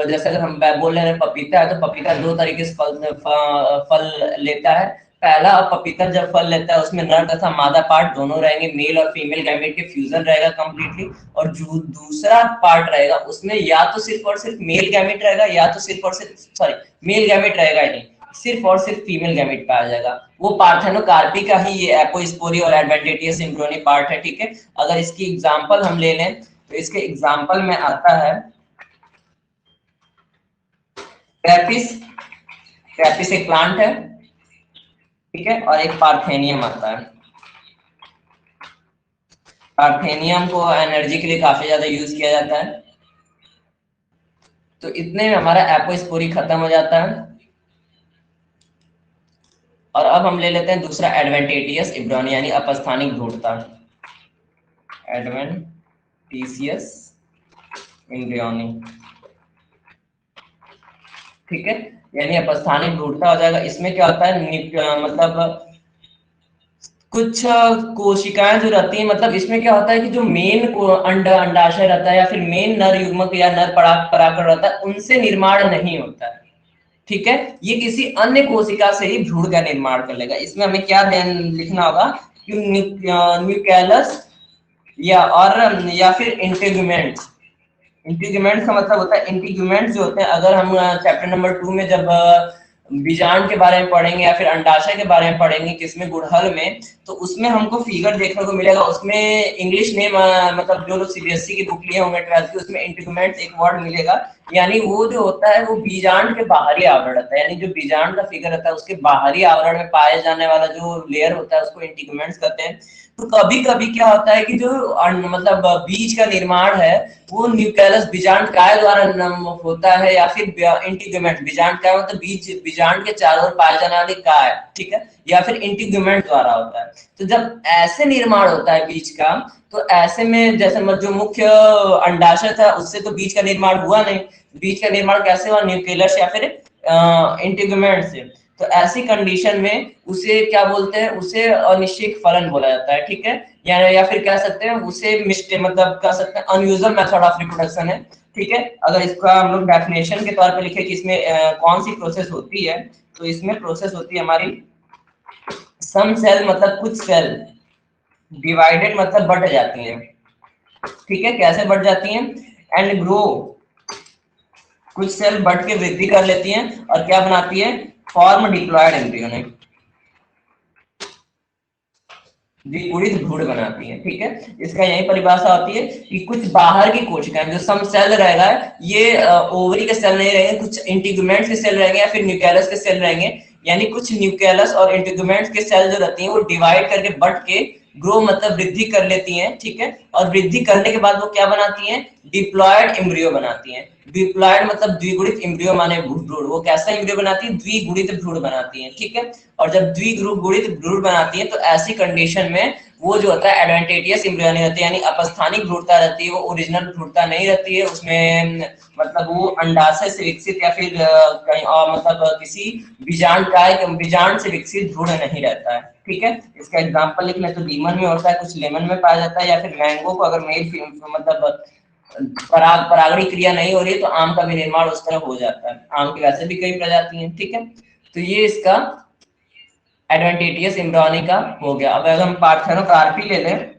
जैसे अगर हम बोल रहे हैं पपीता है, तो पपीता दो तरीके से फल लेता है। पहला पपीता जब फल लेता है उसमें नर तथा मादा पार्ट दोनों रहेंगे, मेल और फीमेल गैमेट के फ्यूजन रहेगा कंप्लीटली। और जो दूसरा पार्ट रहेगा उसमें या तो सिर्फ और सिर्फ मेल गैमेट रहेगा, या तो सिर्फ और सिर्फ सॉरी मेल गैमेट रहेगा ही नहीं, सिर्फ और सिर्फ फीमेल गैमेट पाया जाएगा। वो पार्थेनोकार्पी का ही ये एपोस्पोरी और एडवेंटिशियस एम्ब्रियोनिक पार्ट है। ठीक है, अगर इसकी एग्जांपल हम ले लें तो इसके एग्जांपल में आता है क्रैपिस। क्रैपिस एक प्लांट है। ठीक है, और एक पार्थेनियम आता है। पार्थेनियम को एनर्जी के लिए काफी ज्यादा यूज किया जाता है। तो इतने में हमारा एपोस्पोरी खत्म हो जाता है। और अब हम ले लेते हैं दूसरा एडवेंटिशियस एम्ब्रियोनी, यानी अपस्थानिक भ्रूणता। Adventitious embryony. ठीक है, यानी अपस्थानिक भ्रूणता हो जाएगा। इसमें क्या होता है, मतलब कुछ कोशिकाएं जो रहती हैं, मतलब इसमें क्या होता है कि जो मेन अंडाशय रहता है या फिर मेन नर युग्मक या नर परागकण रहता है, उनसे निर्माण नहीं होता है। ठीक है, ये किसी अन्य कोशिका से ही भ्रूण का निर्माण कर लेगा। इसमें हमें क्या ध्यान लिखना होगा कि न्यूक्लियस या फिर इंटीग्यूमेंट्स। इंटीग्यूमेंट्स का मतलब होता है, इंटीग्यूमेंट्स जो होते हैं, अगर हम चैप्टर नंबर 2 में जब बीजांड के बारे में पढ़ेंगे या फिर अंडाशय के बारे में पढ़ेंगे किसमें, गुड़हल में, तो उसमें हमको फिगर देखने को मिलेगा। उसमें इंग्लिश नेम मतलब जो लोग सीबीएसई की बुक लिए होंगे 12th की, उसमें इंटीग्यूमेंट्स एक वर्ड मिलेगा। यानी वो जो होता है वो बीजांड के बाहरी आवरण रहता है, यानी जो बीजांड का फिगर रहता है उसके बाहरी आवरण में पाए जाने वाला जो लेयर होता है उसको इंटीग्यूमेंट्स कहते हैं। तो कभी कभी क्या होता है कि जो मतलब बीज का निर्माण है वो न्यूक्लियस बीजांडकाय द्वारा होता है, या फिर इंटीग्यूमेंट। बीजांडकाय मतलब बीज, बीजांड के चारों ओर पाए जाने वाली काय। ठीक है, या फिर इंटीग्यूमेंट द्वारा होता है। तो जब ऐसे निर्माण होता है बीज का, तो ऐसे में जैसे जो मुख्य अंडाशय था उससे तो बीज का निर्माण हुआ नहीं। बीज का निर्माण कैसे हुआ, न्यूक्लियस या फिर इंटीग्यूमेंट से। तो ऐसी कंडीशन में उसे क्या बोलते हैं, उसे अनिश्चित फलन बोला जाता है। ठीक है, या फिर कह सकते हैं उसे मतलब कह सकते हैं अनयूजुअल मेथड ऑफ रिप्रोडक्शन है। ठीक है, अगर इसका हम लोग डेफिनेशन के तौर पे लिखे कि इसमें कौन सी प्रोसेस होती है, तो इसमें प्रोसेस होती है हमारी सम सेल, मतलब कुछ सेल, डिवाइडेड मतलब बट जाती है। ठीक है, कैसे बढ़ जाती हैं? एंड ग्रो, कुछ सेल बढ़ के वृद्धि कर लेती हैं और क्या बनाती है? फॉर्म डिप्लॉयड एम्ब्रियोनिक, द्विगुणित भ्रूण बनाती है। ठीक है, इसका यही परिभाषा होती है कि कुछ बाहर की कोशिकाएं, जो सम सेल रहेगा, ये ओवरी के सेल नहीं रहेंगे, कुछ इंटीग्यूमेंट्स के सेल रहेंगे या फिर न्यूक्लियस के सेल रहेंगे, यानी कुछ न्यूक्लियस और इंटीग्यूमेंट्स के सेल जो रहती हैं वो डिवाइड करके बढ़ के ग्रो मतलब वृद्धि कर लेती हैं। ठीक है, और वृद्धि करने के बाद वो क्या बनाती हैं? डिप्लॉयड एम्ब्रियो बनाती हैं। डिप्लॉयड मतलब द्विगुणित एम्ब्रियो माने भ्रूण। वो कैसा एम्ब्रियो बनाती है? द्विगुणित भ्रूण बनाती है। ठीक है, और जब द्विगुणित भ्रूण बनाती है तो ऐसी कंडीशन में वो जो होता है एडवांटेजियस एम्ब्रियोनी रहती है, यानी अपस्थानिक भ्रूणता रहती है, वो ओरिजिनल भ्रूणता नहीं रहती है उसमें। मतलब वो अंडाशय से विकसित या फिर कहीं और मतलब किसी बीजांड से विकसित भ्रूण नहीं रहता है। ठीक है, इसका एग्जांपल लिख ले तो लीमन में होता है, कुछ लेमन में पाया जाता है, या फिर मैंगो को अगर मेल मतलब परागणी क्रिया नहीं हो रही है तो आम का भी निर्माण उस तरह हो जाता है। आम की वैसे भी कई प्रजाति हैं। ठीक है, तो ये इसका एडवांटेजियस एम्ब्रियोनी का हो गया। अब अगर हम पार्थेनोकार्पी ले लें,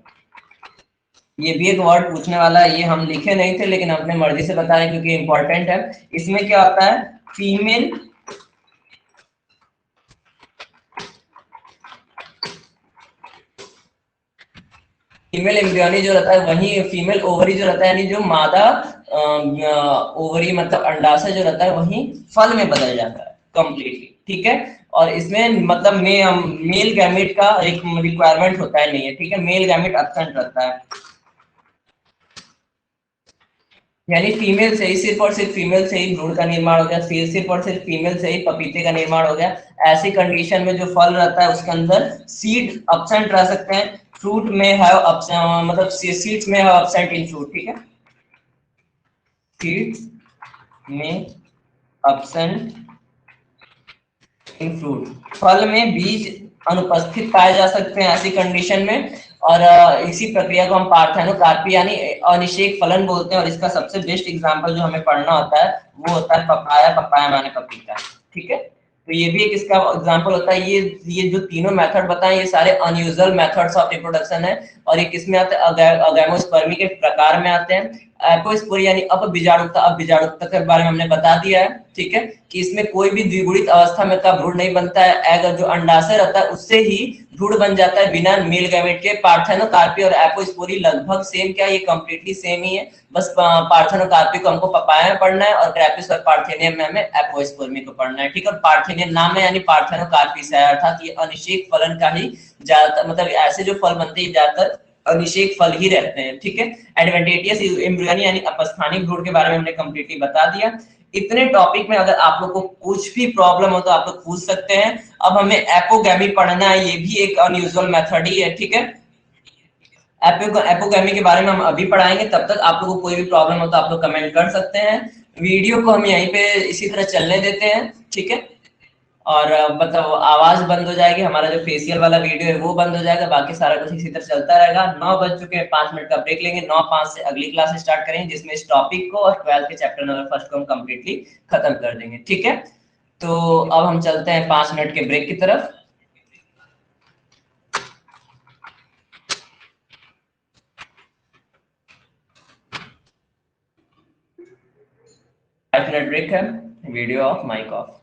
ये भी एक वर्ड पूछने वाला है, ये हम लिखे नहीं थे लेकिन अपने मर्जी से बता रहे हैं क्योंकि इंपॉर्टेंट है। इसमें क्या होता है? फीमेल फीमेल एम्ब्रियोनी जो रहता है, वही फीमेल ओवरी जो रहता है, यानी जो मादा ओवरी मतलब अंडाशय जो रहता है वही फल में बदल जाता है कंप्लीटली। ठीक है, और इसमें मतलब मेल गैमेट का रिक्वायरमेंट होता है नहीं है। ठीक है, मेल गैमेट एब्सेंट रहता है, यानी फीमेल से ही, सिर्फ और सिर्फ फीमेल से ही भ्रूण का निर्माण हो गया, सिर्फ और सिर्फ फीमेल से ही पपीते का निर्माण हो गया। ऐसी कंडीशन में जो फल रहता है उसके अंदर सीड एब्सेंट रह सकते हैं, फ्रूट में हैव मतलब सीड्स में हैव एब्सेंट इन फ्रूट। ठीक है, सीड्स में एब्सेंट इन फ्रूट, फल में बीज अनुपस्थित पाए जा सकते हैं ऐसी कंडीशन में। और इसी प्रक्रिया को हम पार्थेनोकार्पी यानी अनिषेक फलन बोलते हैं। और इसका सबसे बेस्ट एग्जांपल जो हमें पढ़ना होता है वो होता है पपाया। पपाया माने पपीता। ठीक है, तो ये भी एक इसका एग्जांपल होता है। ये जो तीनों मेथड बताए ये सारे अनयूजुअल मेथड्स ऑफ रिप्रोडक्शन है। और ये किसमें आते हैं? अगैमोस्पर्मी के प्रकार में आते हैं। एपोस्पोरी यानी अपबीजाणुकता, अपबीजाणुकता के बारे में हमने बता दिया है। ठीक है, कि इसमें कोई भी द्विगुणित अवस्था में का भ्रूण नहीं बनता है, एग जो अंडाशय रहता है उससे ही भ्रूण बन जाता है बिना मेल गैमेट के। पार्थेनोकार्पी और एपोस्पोरी लगभग सेम, क्या ये कंप्लीटली सेम ही है, बस पार्थेनोकार्पी को हमको पपाया में पढ़ना है और ग्रैपिस और पार्थेनियम में हमें एपोस्पोर्मी को पढ़ना है। ठीक है, और पार्थेनियम नाम है यानी पार्थेनोकार्पी से है, अर्थात ये अनिषेक फलन का ही ज्यादातर मतलब ऐसे जो फल बनते हैं ज्यादातर अनिषेक फल ही रहते हैं। ठीक है, एडवांटेजियस एम्ब्रियोनी यानी अपस्थानिक भ्रूण के बारे में हमने कंप्लीटली बता दिया। इतने टॉपिक में अगर आप लोग को कुछ भी प्रॉब्लम हो तो आप लोग पूछ सकते हैं। अब हमें एपोगैमी पढ़ना है, ये भी एक अनयूजुअल मेथड ही है। ठीक है, एपोगैमी के बारे में हम अभी पढ़ाएंगे, तब तक आप लोगों को कोई भी प्रॉब्लम हो तो आप लोग कमेंट कर सकते हैं। वीडियो को हम यहीं पे इसी तरह चलने देते हैं। ठीक है, और मतलब आवाज बंद हो जाएगी, हमारा जो फेशियल वाला वीडियो है वो बंद हो जाएगा, बाकी सारा कुछ इसी तरह चलता रहेगा। 9 बज चुके हैं, 5 मिनट का ब्रेक लेंगे। 9:05 से अगली क्लास स्टार्ट करेंगे जिसमें इस टॉपिक को और 12th के चैप्टर नंबर फर्स्ट को हम कंप्लीटली खत्म कर देंगे। ठीक है, तो अब हम चलते हैं 5 मिनट के ब्रेक की तरफ। 5 मिनट ब्रेक है, video off, mic off.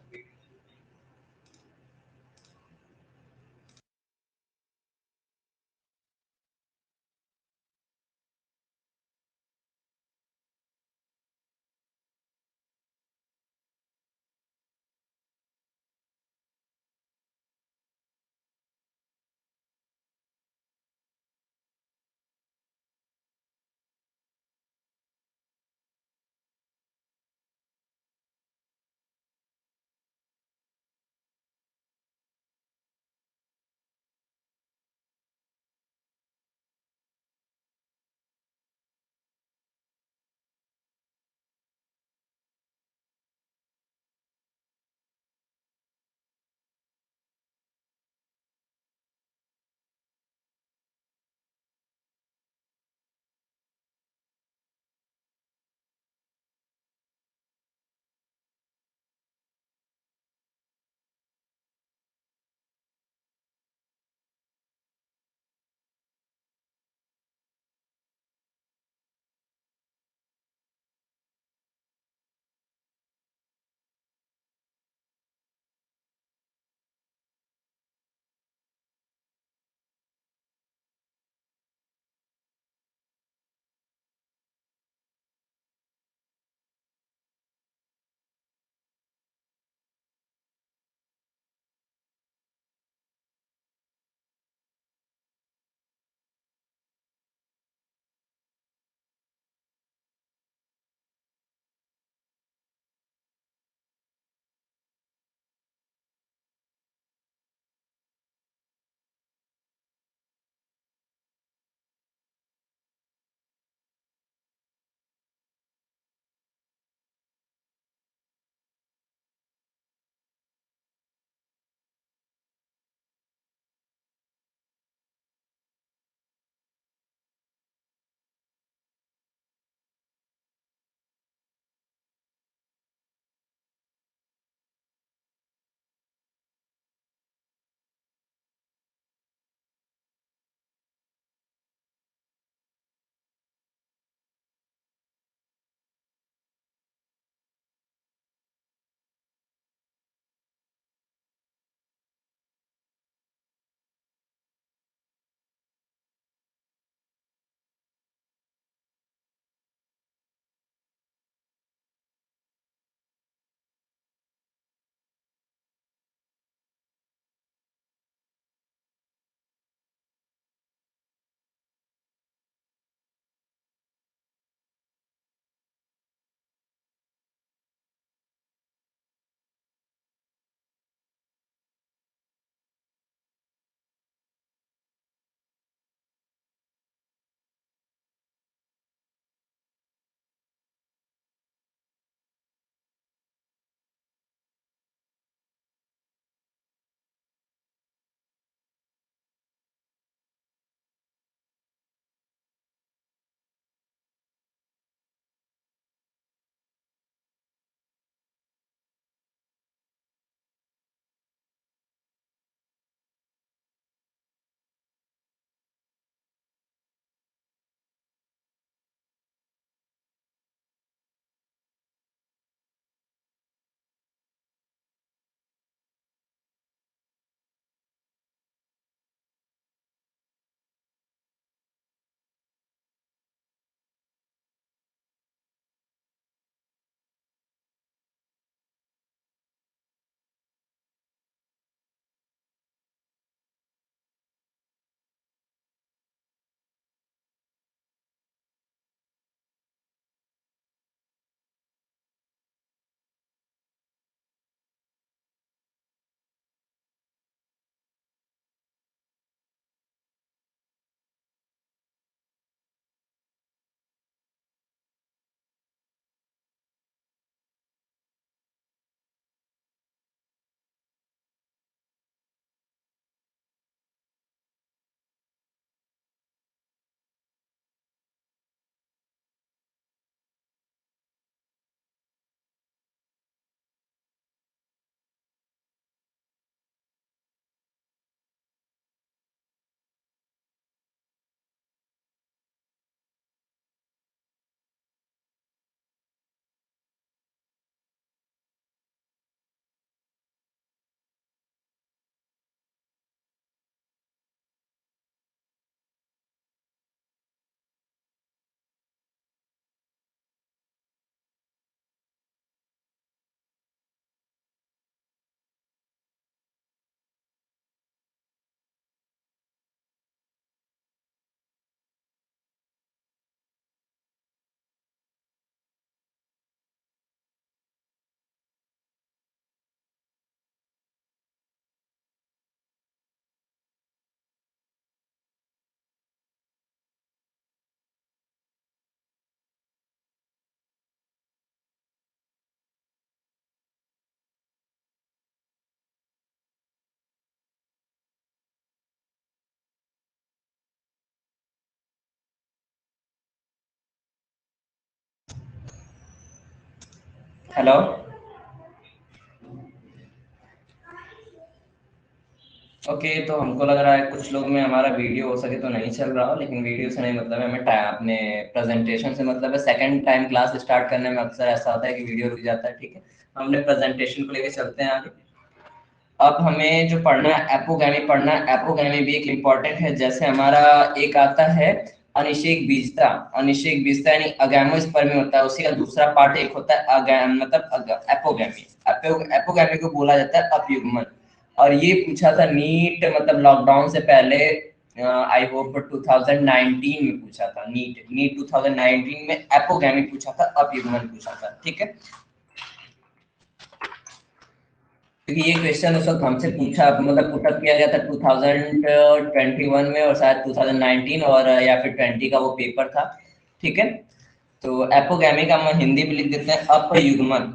Hello. Okay, तो हमको लग रहा है कुछ लोग में हमारा वीडियो हो सके तो नहीं चल रहा हो, लेकिन वीडियो से नहीं मतलब है, हमें अपने प्रेजेंटेशन से मतलब है। सेकंड टाइम क्लास स्टार्ट करने में अक्सर ऐसा होता है कि वीडियो रुक जाता है, ठीक है। हम अपने प्रेजेंटेशन को लेके चलते हैं आगे। अब हमें जो पढ़ना है एपोगैमी पढ़ना है। एपोगैमी भी एक इम्पॉर्टेंट है। जैसे हमारा एक आता है अनिषेक बीजता। अनिषेक बीजता यानी अगैमोस्पर्मी होता है, उसी का दूसरा पार्ट एक होता है मतलब एपोगैमी। एपोगैमी को बोला जाता है अपयुग्मन। और ये पूछा था नीट मतलब लॉकडाउन से पहले, आई होप 2019 में पूछा था। नीट नीट 2019 में एपोगैमी पूछा था, अपयुग्मन पूछा था, ठीक है। क्योंकि ये क्वेश्चन उस वक्त हमसे पूछा मतलब पुटअप किया गया था 2021 में, और शायद 2019 और या फिर 20 का वो पेपर था, ठीक है। तो एपोगैमी का हम हिंदी में लिख देते हैं अपयुग्मन,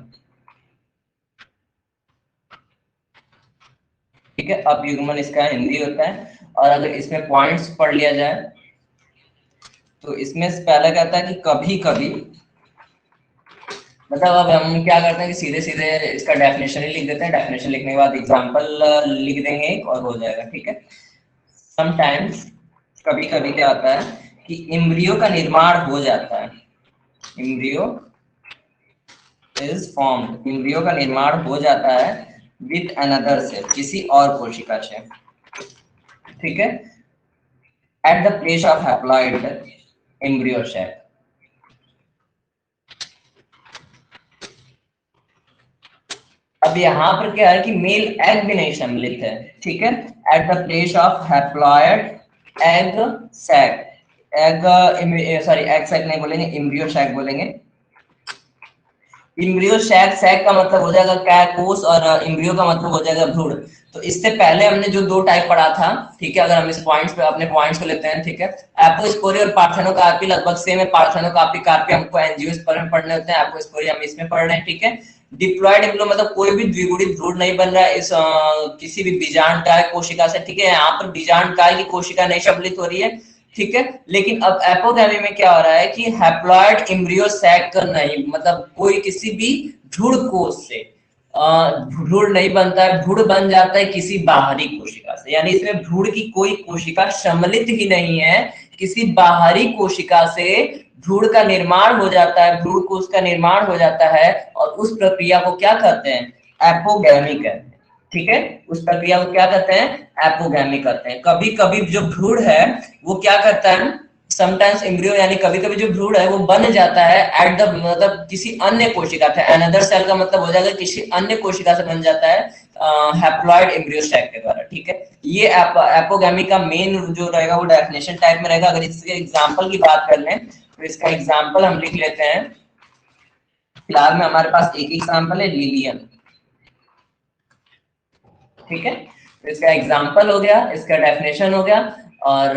ठीक है। अपयुग्मन इसका हिंदी होता है। और अगर इसमें पॉइंट्स पढ़ लिया जाए तो इसमें पहला कहता है कि कभी कभी, मतलब अब हम क्या करते हैं कि सीधे सीधे इसका डेफिनेशन ही लिख देते हैं। डेफिनेशन लिखने के बाद एग्जांपल लिख देंगे एक और हो जाएगा, ठीक है। समटाइम्स, कभी कभी क्या होता है कि इम्ब्रियो का निर्माण हो जाता है। इम्ब्रियो इज फॉर्म्ड, इम्ब्रियो का निर्माण हो जाता है विद अनदर सेल, किसी और कोशिका से, ठीक है, at the place of haploid embryo cell. अब यहाँ पर क्या है कि मेल एग भी नहीं सम्मिलित है, ठीक है। At the place of haploid egg sac, egg sorry egg sac नहीं बोलेंगे, एम्ब्रियो सैक बोलेंगे। इम्ब्रियो सैक, सैक का मतलब हो जाएगा कोश, और इम्ब्रियो का मतलब हो जाएगा भ्रूण। तो इससे पहले हमने जो दो टाइप पढ़ा था, ठीक है, अगर हम इस पॉइंट्स पे अपने पॉइंट्स को लेते हैं, ठीक है। एपोस्पोरी और पार्थेनोकार्पी लगभग सेम है। पार्थेनोकार्पी कार्पी हमको एंजियोस्पर्म में पढ़ने होते हैं, एपोस्पोरी हम इसमें पढ़ रहे हैं, ठीक है। डिप्लॉयड एम्ब्रियो मतलब कोई भी द्विगुणित भ्रूण नहीं बन रहा है इस किसी भी बीजांडकाय कोशिका से, ठीक है। यहाँ पर बीजांडकाय की कोशिका नहीं सम्मिलित हो रही है, ठीक है। लेकिन अब एपोगैमी में क्या हो रहा है कि हैप्लॉइड एम्ब्रियो सैक नहीं, मतलब कोई किसी भी भ्रूण कोश से भ्रूण नहीं बनता है, भ्रूण बन जाता है किसी बाहरी कोशिका से। यानी इसमें भ्रूण की कोई कोशिका सम्मिलित ही नहीं है, किसी बाहरी कोशिका से भ्रूण का निर्माण हो जाता है, भ्रूण कोश का निर्माण हो जाता है, और उस प्रक्रिया को क्या कहते हैं? एपोगैमी कहते हैं, ठीक है। उस प्रक्रिया को क्या कहते हैं? एपोगैमी कहते हैं। कभी कभी जो भ्रूण है वो क्या करता है, समटाइम्स एम्ब्रियो यानी कभी कभी जो भ्रूण है वो बन जाता है एट द मतलब किसी अन्य कोशिका से। अनदर सेल का मतलब हो जाएगा किसी अन्य कोशिका से बन जाता है हैप्लॉइड एम्ब्रियो सैक के द्वारा, ठीक है। ये एपोगैमी का मेन जो रहेगा वो डेफिनेशन टाइप में रहेगा। अगर इसके एग्जांपल की बात कर लें तो इसका एग्जांपल हम लिख लेते हैं। फिलहाल में हमारे पास एक एग्जांपल है, लिलियन, ठीक है। तो इसका एग्जांपल हो गया, इसका डेफिनेशन हो गया, और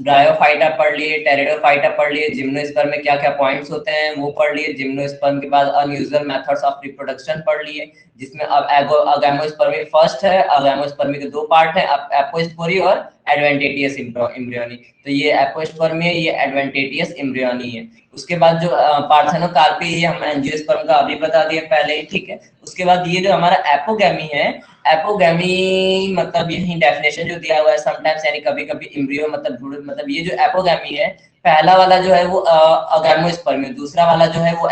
ब्रायोफाइटा पढ़ लिए, टेरिडोफाइटा पढ़ लिए, जिम्नोस्पर्म में क्या क्या पॉइंट्स होते हैं वो पढ़ लिए। जिम्नोस्पर्म के बाद अनयूजुअल मेथड्स ऑफ रिप्रोडक्शन पढ़ लिए, जिसमें अब अगैमोस्पर्मी फर्स्ट है। अगैमोस्पर्मी के दो पार्ट है, एपोस्पोरी और एडवेंटेटियस एम्ब्रियोनी। तो ये एपोस्पर्मी है, ये एडवेंटेटियस एम्ब्रियोनी है। उसके बाद जो पार्थेनोकार्पी, ये हम एंजियोस्पर्म का अभी बता दिया पहले ही, ठीक है। उसके बाद ये जो हमारा एपोगैमी है, एपोगैमी मतलब यही डेफिनेशन जो दिया हुआ है, समटाइम्स यानी कभी कभी एम्ब्रियो मतलब भ्रूण, मतलब ये जो एपोगैमी है, पहला वाला जो है वो अगैमोस्पर्मी, दूसरा वाला जो है वो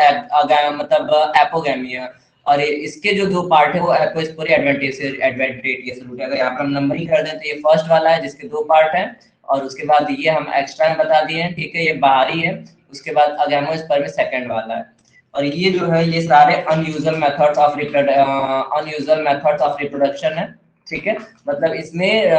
मतलब एपोगैमी है। और इसके जो दो पार्ट है वो एपोस्पोरी एडवेंटेटियस रूट है। अगर यहाँ पर हम नंबरिंग कर दें तो ये फर्स्ट वाला है जिसके दो पार्ट है, और उसके बाद ये हम एक्स्ट्रा में बता दिए हैं, ठीक है, ये बाहरी है। उसके बाद अगैमोस्पर्मी सेकंड वाला है। और ये जो है ये सारे अनयूजुअल मेथड्स ऑफ रिप्रोडक्शन है, ठीक है। मतलब इसमें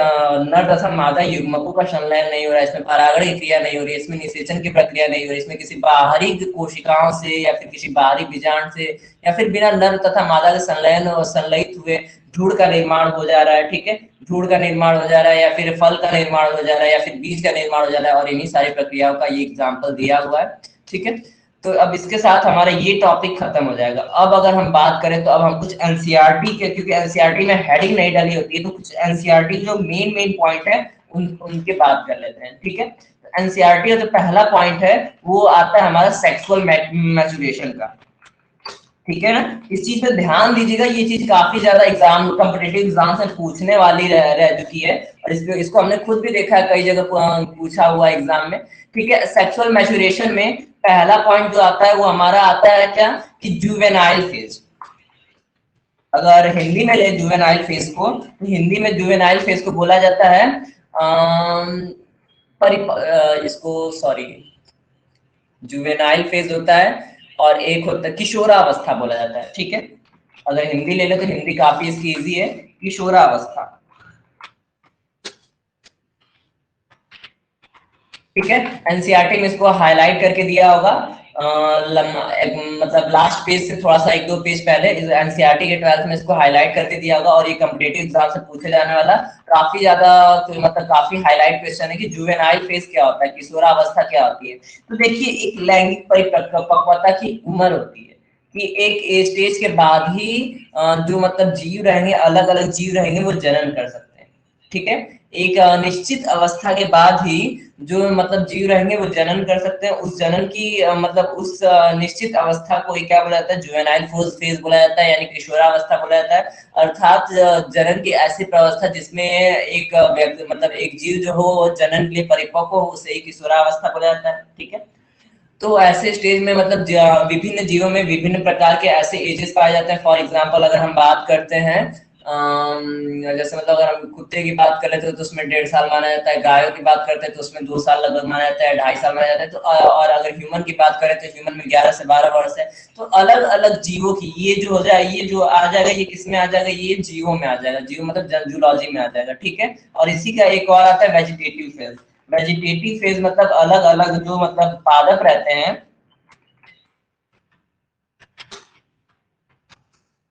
नर तथा मादा युग्मकों का संलयन नहीं हो रहा है, इसमें परागण की क्रिया नहीं हो रही है, इसमें निषेचन की प्रक्रिया नहीं हो रही है, इसमें किसी बाहरी कोशिकाओं से या फिर किसी बाहरी बीजांड से या फिर बिना नर तथा मादा के संलयन और संलयित हुए भ्रूण का निर्माण हो जा रहा है, ठीक है। भ्रूण का निर्माण हो जा रहा है, या फिर फल का निर्माण हो जा रहा है, या फिर बीज का निर्माण हो जा रहा है, और इन्हीं सारी प्रक्रियाओं का ये एग्जाम्पल दिया हुआ है, ठीक है। तो अब इसके साथ हमारा ये टॉपिक खत्म हो जाएगा। अब अगर हम बात करें तो अब हम कुछ एनसीईआरटी के, क्योंकि एनसीईआरटी में हेडिंग नहीं डाली होती है, तो कुछ एनसीईआरटी जो मेन पॉइंट है उनके बात कर लेते हैं, ठीक है। एनसीईआरटी का जो पहला पॉइंट है वो आता है हमारा सेक्सुअल मैचुरेशन का। ठीक है ना। इस चीज पे ध्यान दीजिएगा, ये चीज काफी ज्यादा एग्जाम कॉम्पिटेटिव एग्जाम से पूछने वाली रह चुकी है, और इसको हमने खुद भी देखा है कई जगह पूछा हुआ एग्जाम में। ठीक है, सेक्सुअल मैच्योरेशन में पहला पॉइंट जो आता है वो हमारा आता है क्या, कि जुवेनाइल फेज। अगर हिंदी में ले जुवेनाइल फेज को, तो हिंदी में जुवेनाइल फेज को बोला जाता है इसको सॉरी, जुवेनाइल फेज होता है, और एक होता है किशोरावस्था बोला जाता है। ठीक है, अगर हिंदी ले ले तो हिंदी काफी इसकी इजी है, किशोरावस्था। ठीक है, एनसीईआरटी में इसको हाईलाइट करके दिया होगा, मतलब लास्ट पेज से थोड़ा सा एक दो पेज पहले इस एनसीईआरटी के 12th में इसको हाईलाइट करके दिया होगा, और ये कॉम्पिटिटिव एग्जाम से पूछे जाने वाला काफी ज्यादा, तो मतलब काफी हाईलाइट क्वेश्चन है कि जुवेनाइल फेज क्या होता है, किशोरावस्था क्या होती है। तो देखिए, एक लैंगिक परिपक्वता की उम्र होती है कि एक स्टेज के बाद ही जो मतलब जीव रहेंगे, अलग अलग जीव रहेंगे, वो जनन कर सकते हैं। ठीक है, एक निश्चित अवस्था के बाद ही जो मतलब जीव रहेंगे वो जनन कर सकते हैं। उस जनन की मतलब उस निश्चित अवस्था को क्या बोला जाता है, जुवेनाइल फेज बोला जाता है, यानी किशोरावस्था बोला जाता है। अर्थात जनन की ऐसी प्रावस्था जिसमें एक व्यक्ति मतलब एक जीव जो हो जनन के लिए परिपक्व हो, उसे किशोरावस्था बोला जाता है। ठीक है, तो ऐसे स्टेज में मतलब विभिन्न जीवों में विभिन्न प्रकार के ऐसे एजेस पाए जाते हैं। फॉर एग्जांपल अगर हम बात करते हैं जैसे मतलब अगर हम कुत्ते की बात कर लेते हैं तो उसमें 1.5 साल माना जाता है, गायों की बात करते हैं तो उसमें 2 साल लगभग माना जाता है, 2.5 साल माना जाता है। तो और अगर ह्यूमन की बात करें तो ह्यूमन में 11 से 12 वर्ष है। तो अलग अलग जीवों की ये जो हो जाए, ये जो आ जाएगा, ये किसमें आ जाएगा, ये जीवों में आ जाएगा, जीव मतलब जूलॉजी में आ जाएगा। ठीक है, और इसी का एक और आता है वेजिटेटिव फेज। वेजिटेटिव फेज मतलब अलग अलग जो मतलब पादप रहते हैं,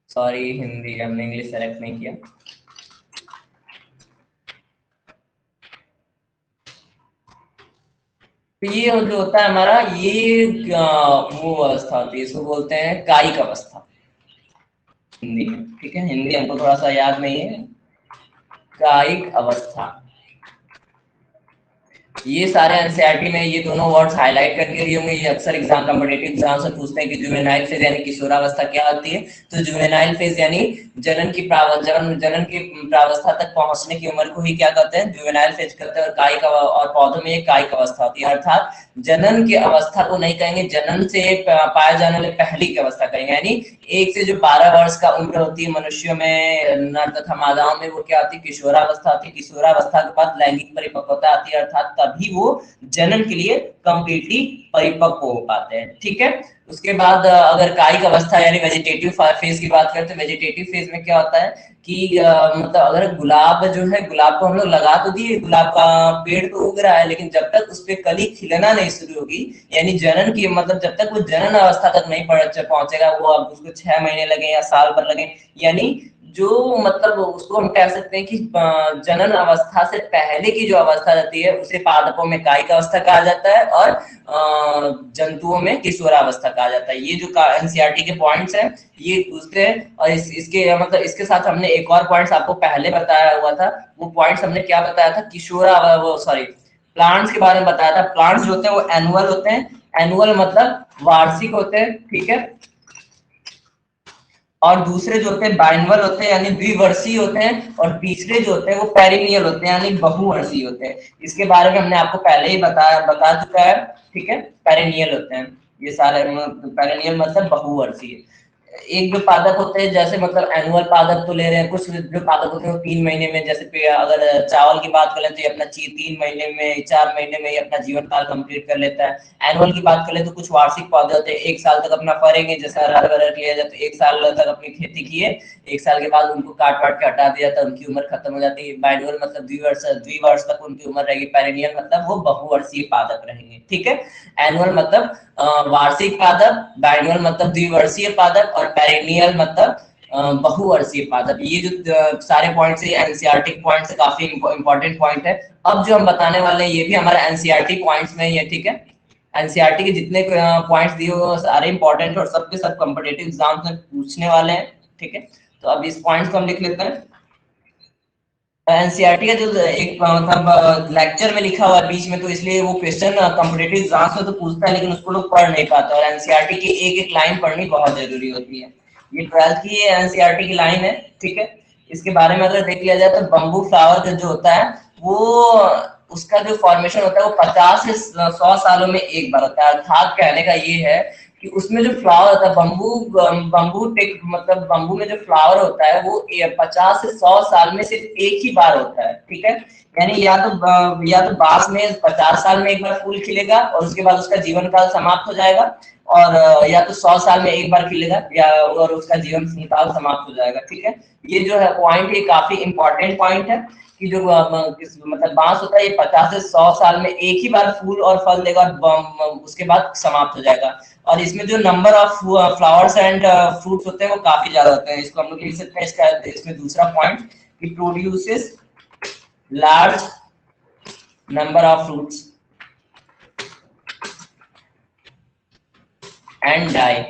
सॉरी हिंदी हमने इंग्लिश सेलेक्ट नहीं किया। तो ये जो होता है हमारा, ये वो अवस्था होती है, इसको बोलते हैं कायिक अवस्था हिंदी में। ठीक है, हिंदी हमको थोड़ा सा याद नहीं है, कायिक अवस्था। ये सारे एनसीईआरटी में ये दोनों वर्ड्स हाईलाइट करके दिए होंगे। ये अक्सर एग्जाम कॉम्पिटिटिव एग्जाम से पूछते हैं कि जुवेनाइल फेज यानी किशोरावस्था क्या होती है। तो जुवेनाइल फेज यानी जनन की प्रावस्था तक पहुंचने की उम्र को ही क्या कहते हैं, जुवेनाइल फेज कहते हैं। और कायिक और पौधों में एक कायिक अवस्था होती है, अर्थात जनन की अवस्था को नहीं कहेंगे, जनन से पाए जाने वाले पहली की अवस्था कहेंगे। यानी 1 से जो 12 वर्ष का उम्र होती है मनुष्यों में, नर तथा मादाओं में, वो क्या होती है, किशोरावस्था होती है। किशोरावस्था के बाद लैंगिक परिपक्वता आती है, अर्थात तभी वो जनन के लिए कंप्लीटली परिपक्व हो पाते हैं। ठीक है, उसके बाद अगर कायिक अवस्था यानी वेजिटेटिव फेज की बात करें तो वेजिटेटिव फेज में क्या होता है कि मतलब अगर गुलाब जो है, गुलाब को हम लोग लगा तो दिए, गुलाब का पेड़ तो उग रहा है, लेकिन जब तक उस पर कली खिलना नहीं शुरू होगी, यानी जनन की मतलब जब तक वो जनन अवस्था तक नहीं पहुंचेगा, वो अब उसको 6 महीने लगे या साल भर लगे, यानी जो मतलब उसको हम कह सकते हैं कि जनन अवस्था से पहले की जो अवस्था रहती है उसे पादपों में कायिक अवस्था कहा जाता है, और जंतुओं में किशोरावस्था कहा जाता है। ये जो एनसीईआरटी के पॉइंट्स हैं ये उसके, और इसके मतलब इसके साथ हमने एक और पॉइंट्स आपको पहले बताया हुआ था। वो पॉइंट्स हमने क्या बताया था, वो सॉरी प्लांट्स के बारे में बताया था। प्लांट्स जो होते हैं वो एनुअल होते हैं, एनुअल मतलब वार्षिक होते हैं। ठीक है, और दूसरे जो होते हैं बाइनवल होते हैं यानी द्विवर्षीय होते हैं, और तीसरे जो होते हैं वो पेरिनियल होते हैं यानी बहुवर्षीय होते हैं। इसके बारे में हमने आपको पहले ही बता चुका है। ठीक है, पेरिनियल होते हैं ये सारे, पेरिनियल मतलब बहुवर्षीय। एक जो पादप होते हैं जैसे मतलब एनुअल पादप तो ले रहे हैं, कुछ जो पादप होते हैं वो 3 महीने में, जैसे अगर चावल की बात करें तो ये अपना 3 महीने में 4 महीने में ये अपना जीवन काल कंप्लीट कर लेता है। एनुअल की बात करें तो कुछ वार्षिक पौधे होते हैं 1 साल तक अपना फरेंगे, जैसा अरहर किया जाता है 1 साल तक अपनी खेती किए, 1 साल के बाद उनको काट वाट के हटा दिया जाता है, उनकी उम्र खत्म हो जाती है। बाइनुअल मतलब द्विवर्ष तक उनकी उम्र रहेगी। पेरिनियल मतलब वो बहुवर्षीय पादप रहेंगे। ठीक है, एनुअल मतलब वार्षिक पादप, बाइनुअल मतलब द्विवर्षीय पादप, और पेरिनियल मतलब बहुवर्षीय पादप। ये जो सारे पॉइंट्स है एनसीईआरटी पॉइंट्स है, काफी इंपॉर्टेंट पॉइंट है। अब जो हम बताने वाले हैं ये भी हमारे एनसीईआरटी पॉइंट्स में ही है। ठीक है, एनसीईआरटी के जितने पॉइंट्स दिए हुए सारे इंपॉर्टेंट और सबके सब कॉम्पिटिटिव एग्जाम्स में पूछने वाले हैं। ठीक है, तो अब इस पॉइंट्स को हम लिख लेते हैं। एनसीईआरटी का जो एक मतलब लेक्चर में लिखा हुआ है बीच में, तो इसलिए वो क्वेश्चन कॉम्पिटिटिव एग्जाम्स में तो पूछता है, लेकिन उसको लोग पढ़ नहीं पाते, और एनसीईआरटी की एक एक लाइन पढ़नी बहुत जरूरी होती है। ये 12th की एनसीईआरटी की लाइन है, ठीक है। इसके बारे में अगर देख लिया जाए तो बम्बू फ्लावर जो होता है वो, उसका जो फॉर्मेशन होता है वो 50 से 100 सालों में एक बार होता है। अर्थात कहने का ये है कि उसमें जो फ्लावर होता है बम्बू टेक मतलब बम्बू में जो फ्लावर होता है वो 50 से 100 साल में सिर्फ एक ही बार होता है, ठीक है। यानी या तो बांस में 50 साल में एक बार फूल खिलेगा और उसके बाद उसका जीवन काल समाप्त हो जाएगा, और या तो 100 साल में एक बार खिलेगा या और उसका जीवन काल समाप्त हो जाएगा, ठीक है। ये जो है पॉइंट, ये काफी इंपॉर्टेंट पॉइंट है कि जो मतलब बांस होता है ये 50 से 100 साल में एक ही बार फूल और फल देगा और उसके बाद समाप्त हो जाएगा। और इसमें जो number of flowers and fruits होते हैं वो काफी ज्यादा होते हैं। इसको हम लोग लिख सकते हैं, इसका इसमें दूसरा पॉइंट कि produces large number of fruits and die.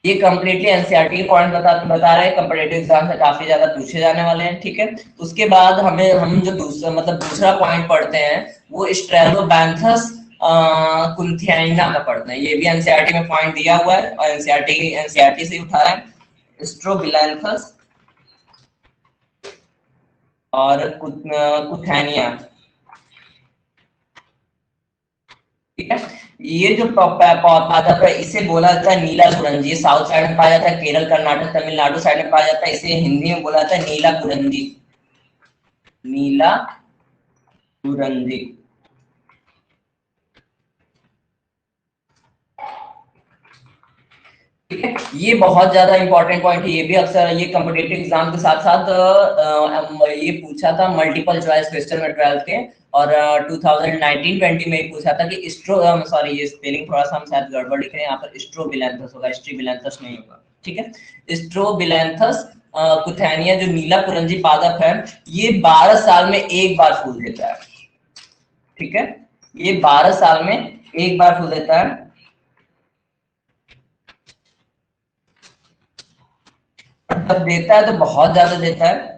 ये कंप्लीटली एनसीईआरटी के पॉइंट बता रहे हैं, कॉम्पिटिटिव एग्जाम से काफी ज्यादा पूछे जाने वाले हैं, ठीक है। उसके बाद हम जो दूसरा पॉइंट पढ़ते हैं वो स्ट्रेलोबैंथस कुंथियाना का पढ़ते हैं। ये भी एनसीईआरटी में पॉइंट दिया हुआ है और एनसीईआरटी से उठा है। स्ट्रोबिलैंथस और कुथैनिया, ठीक है। ये जो पौधा है इसे बोला जाता है नीला कुरंजी। साउथ साइड में पाया जाता है, केरल कर्नाटक तमिलनाडु साइड में पाया जाता है। इसे हिंदी में बोला जाता है नीला कुरंजी, नीला कुरंजी, ठीक है। ये बहुत ज्यादा इंपॉर्टेंट पॉइंट है, ये भी अक्सर ये कॉम्पिटिटिव एग्जाम के साथ साथ ये पूछा था मल्टीपल चॉइस क्वेश्चन में 12th के, और 2019-20 में पूछा था कि सॉरी ये स्पेलिंग थोड़ा सा हम शायद गड़बड़ लिखे हैं यहाँ पर, स्ट्रोबिलैंथस होगा, स्ट्रीबिलैंथस नहीं होगा, ठीक है। स्ट्रोबिलैंथस कुथैनिया जो नीला कुरंजी पादप है, ये 12 साल में एक बार फूल देता है, ठीक है। ये 12 साल में एक बार फूल देता है, जब देता है तो बहुत ज्यादा देता है।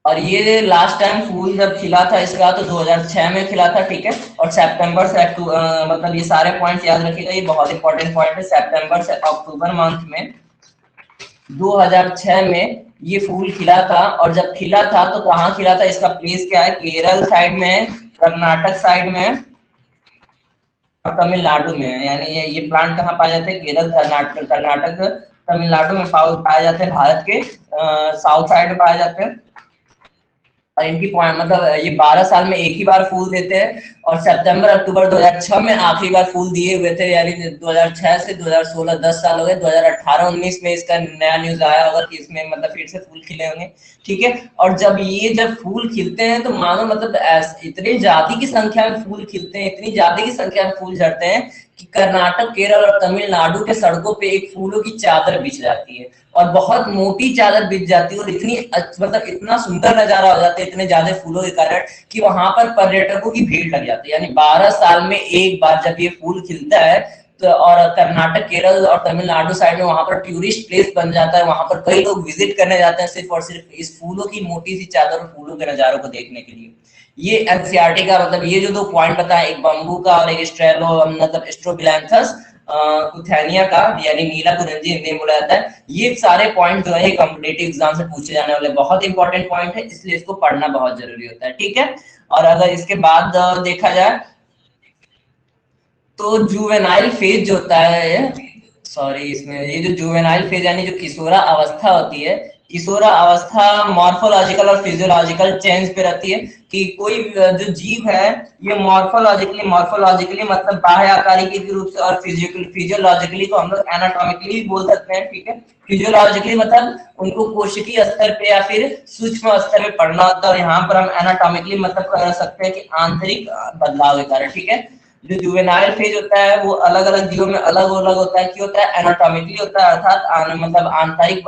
और ये लास्ट टाइम फूल जब खिला था इसका तो 2006 में खिला था, ठीक है। और सितंबर से मतलब ये सारे पॉइंट्स याद रखिएगा, ये बहुत इंपॉर्टेंट पॉइंट है। सितंबर से अक्टूबर मंथ में 2006 में ये फूल खिला था, और जब खिला था तो कहाँ खिला था, इसका प्लेस क्या है, केरल साइड में, कर्नाटक साइड में और तमिलनाडु में है। यानी ये प्लांट कहाँ पाए जाते हैं, केरल कर्नाटक तमिलनाडु में पाए जाते हैं, भारत के साउथ साइड में पाए जाते हैं। और इनकी पॉइंट मतलब ये 12 साल में एक ही बार फूल देते हैं, और सितंबर अक्टूबर 2006 में आखिरी बार फूल दिए हुए थे। यानी 2006 से 2016 10 साल हो गए। 2018-19 में इसका नया न्यूज आया होगा कि इसमें मतलब फिर से फूल खिले होंगे, ठीक है। और जब फूल खिलते हैं तो मानो मतलब इतनी ज्यादा की संख्या में फूल खिलते हैं, इतनी ज्यादा की संख्या में फूल झड़ते हैं कि कर्नाटक, केरल और तमिलनाडु के सड़कों पे एक फूलों की चादर बिछ जाती है, और बहुत मोटी चादर बिछ जाती है, और इतनी मतलब इतना सुंदर नजारा हो जाता है इतने ज्यादा फूलों के कारण कि वहां पर पर्यटकों की भीड़ लग जाती है। यानी 12 साल में एक बार जब ये फूल खिलता है तो, और कर्नाटक, केरल और तमिलनाडु साइड में वहां पर टूरिस्ट प्लेस बन जाता है, वहां पर कई लोग विजिट करने जाते हैं सिर्फ और सिर्फ इस फूलों की मोटी सी चादर और फूलों के नजारों को देखने के लिए। ये एनसीईआरटी का मतलब ये जो दो पॉइंट बताया, एक बम्बू का और एक मतलब स्ट्रोबिलैंथस कुथैनिया का, यानी नीला कुरंजी हिंदी में बोला जाता है। ये सारे पॉइंट जो है ये कॉम्पिटिटिव एग्जाम से पूछे जाने वाले बहुत इंपॉर्टेंट पॉइंट है, इसलिए इसको पढ़ना बहुत जरूरी होता है, ठीक है। और अगर इसके बाद देखा जाए तो जुवेनाइल फेज जो होता है, सॉरी इसमें ये जो जुवेनाइल फेज यानी जो किशोरा अवस्था होती है, किशोरा अवस्था मॉर्फोलॉजिकल और फिजियोलॉजिकल चेंज पे रहती है कि कोई जो जीव है ये मॉर्फोलॉजिकली मतलब बाह्य आकारिकी के रूप से, और फिजियोलॉजिकली को हम लोग एनाटॉमिकली बोल सकते हैं, ठीक है। फिजियोलॉजिकली मतलब उनको कोशिकीय स्तर पे या फिर सूक्ष्म स्तर पे पढ़ना होता है, और यहाँ पर हम एनाटॉमिकली मतलब कर सकते हैं कि आंतरिक बदलाव के कारण, ठीक है। जो जुवेनाइल फेज होता है वो अलग अलग जीवों में अलग अलग होता है, क्यों होता है, एनाटॉमिकली होता है, अर्थात मतलब आंतरिक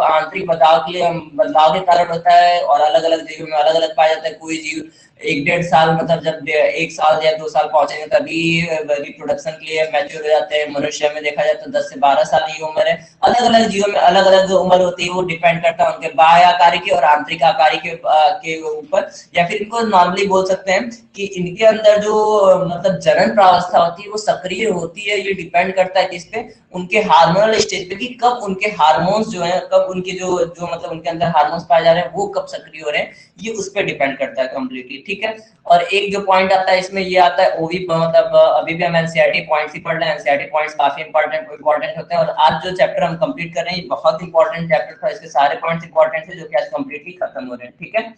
बदलाव के कारण होता है, और अलग अलग जीवों में अलग अलग पाया जाता है। कोई जीव एक डेढ़ साल मतलब जब 1 साल या 2 साल पहुंचेंगे तभी रिप्रोडक्शन के लिए मैच्योर हो जाते हैं। मनुष्य में देखा जाए तो 10 से 12 साल की उम्र है। अलग अलग जीवों में अलग अलग उम्र होती है, वो डिपेंड करता है उनके बाह्य आकारी के और आंतरिक आकारी के ऊपर। या फिर इनको नॉर्मली बोल सकते हैं कि इनके अंदर जो मतलब जनन प्रावस्था होती है वो सक्रिय होती है। ये डिपेंड करता है किस पे, उनके हार्मोनल स्टेज पे, कि कब उनके हार्मोन्स जो है, कब उनके जो जो मतलब उनके अंदर हार्मोन्स पाए जा रहे हैं वो कब सक्रिय हो रहे हैं, ये उस पर डिपेंड करता है कम्प्लीटली। ठीक है। और एक जो पॉइंट आता है इसमें ये आता है ओवी, मतलब अभी भी हम एनसीईआरटी पॉइंट्स ही पढ़ रहे हैं। एनसीईआरटी पॉइंट्स काफी इंपॉर्टेंट होते हैं और आज जो चैप्टर हम कंप्लीट कर रहे हैं बहुत इंपॉर्टेंट चैप्टर था। इसके सारे पॉइंट्स इंपॉर्टेंट है जो कि आज कंप्लीटली खत्म हो रहे हैं। ठीक है।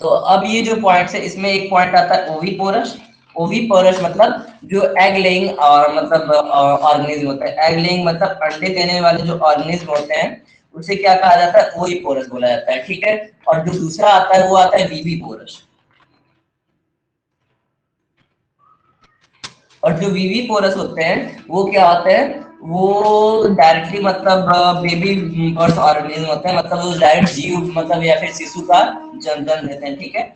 तो अब ये जो पॉइंट्स है इसमें एक पॉइंट आता है ओवीपोरस। ओवीपोरस मतलब जो एग लेइंग और मतलब ऑर्गेनिज्म होता है। एग लेइंग मतलब अंडे देने वाले जो ऑर्गेनिज्म होते हैं उसे क्या कहा जाता है, ओवीपोरस बोला जाता है। ठीक है। और जो दूसरा आता है वो आता है वीवीपोरस। और जो वीवी पोरस होते हैं वो क्या होते हैं, वो डायरेक्टली मतलब बेबी बर्थ ऑर्गेनिज्म होते हैं, मतलब वो डायरेक्ट जीव मतलब या फिर शिशु का जन्म देते हैं। ठीक है।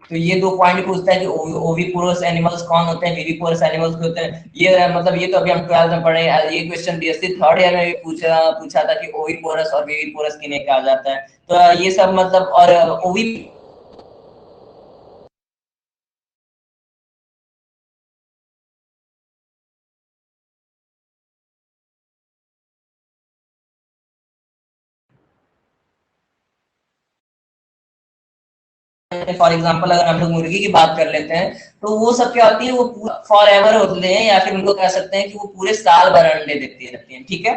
तो ये दो पॉइंट पूछता है कि ओविपोरस एनिमल्स कौन होते हैं, विविपोरस एनिमल्स होते हैं। ये मतलब ये तो अभी हम 12th में पढ़े। ये क्वेश्चन बीएससी थर्ड ईयर में भी पूछा था कि ओविपोरस और विविपोरस किन्हें कहा जाता है। तो ये सब मतलब, और ओवी फॉर एग्जांपल अगर हम लोग मुर्गी की बात कर लेते हैं तो वो सब क्या होती है, वो फॉर एवर होते हैं, या फिर उनको कह सकते हैं कि वो पूरे साल भर अंडे देती रहती हैं। ठीक है।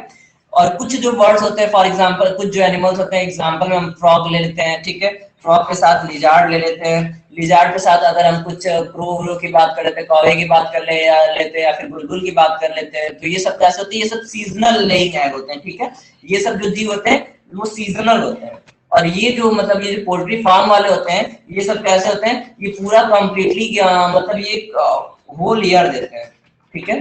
और कुछ जो बर्ड्स होते हैं, फॉर एग्जांपल कुछ जो एनिमल्स होते हैं, एग्जांपल में हम फ्रॉग ले लेते हैं। ठीक है। फ्रॉग के साथ लिजार्ड ले लेते हैं। लिजार्ड के साथ अगर हम कुछ क्रो व्रो की बात कर लेते हैं, कौवे की बात कर ले या लेते हैं, या फिर बुलबुल की बात कर लेते हैं, तो ये सब कैसे होती है, ये सब सीजनल लेइंग एग होते हैं। ठीक है। ये सब जो जीव होते हैं वो सीजनल होते हैं। और ये जो मतलब ये जो पोल्ट्री फार्म वाले होते हैं ये सब कैसे होते हैं, ये पूरा कंप्लीटली मतलब ये होल ईयर देते हैं। ठीक है।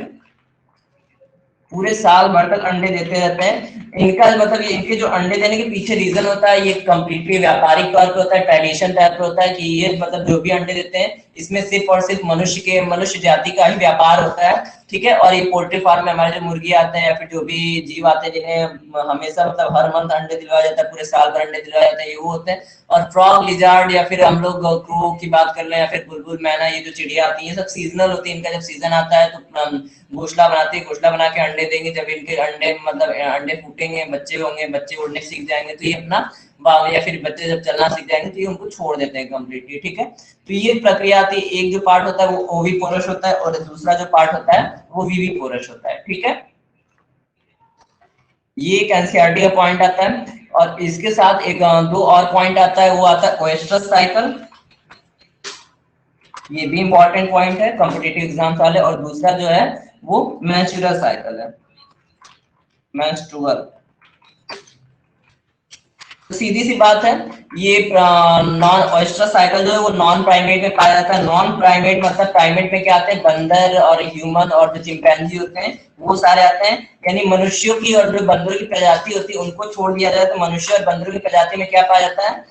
पूरे साल भर तक अंडे देते रहते हैं। इनका मतलब ये इनके जो अंडे देने के पीछे रीजन होता है, ये कंप्लीटली व्यापारिक तौर पे होता है, ट्रेडिशन टाइप पे होता है कि ये मतलब जो भी अंडे देते हैं इसमें सिर्फ और सिर्फ मनुष्य जाति का ही व्यापार होता है। ठीक है। और ये पोल्ट्री फार्म में हमारे जो मुर्गी आते हैं या फिर जो भी जीव आते हैं जिन्हें हमेशा मतलब हर मंथ अंडे दिलवाया जाता है, पूरे साल भर अंडे दिलवाए जाते हैं, ये वो होते हैं। और फ्रॉग, लिजार्ड या फिर हम लोग क्रो की बात कर ले या फिर बुलबुल, मैना, ये जो चिड़िया आती है ये सब सीजनल होती है। इनका जब सीजन आता है तो घोंसला बनाती है, घोंसला बना के अंडे देंगे। जब इनके अंडे मतलब अंडे फूटेंगे, बच्चे होंगे, बच्चे उड़ने सीख जाएंगे तो ये अपना या फिर बच्चे जब चलना सीख जाएंगे तो ये उनको छोड़ देते हैं कम्प्लीटली। ठीक है। तो ये प्रक्रिया आती है। एक जो पार्ट होता है वो ओविपोरस होता है और दूसरा जो पार्ट होता है वो विविपोरस होता है। ठीक है। ये एक एनसीईआरटी का पॉइंट आता है। और इसके साथ एक दो और पॉइंट आता है, वो आता है ओएस्ट्रस साइकिल। ये भी इंपॉर्टेंट पॉइंट है कॉम्पिटिटिव एग्जाम्स वाले। और दूसरा जो है वो मेंस्ट्रुअल साइकिल है, मेंस्ट्रुअल। तो सीधी सी बात है, ये नॉन ऑयस्टर साइकिल जो है वो नॉन प्राइमेट में पाया जाता है। नॉन प्राइमेट मतलब प्राइमेट में क्या आते हैं, बंदर और ह्यूमन और जो चिंपैंजी होते हैं वो सारे आते हैं। यानी मनुष्यों की और जो बंदरों की प्रजाति होती है उनको छोड़ दिया जाए तो मनुष्य और बंदरों की प्रजाति में क्या पाया जाता है,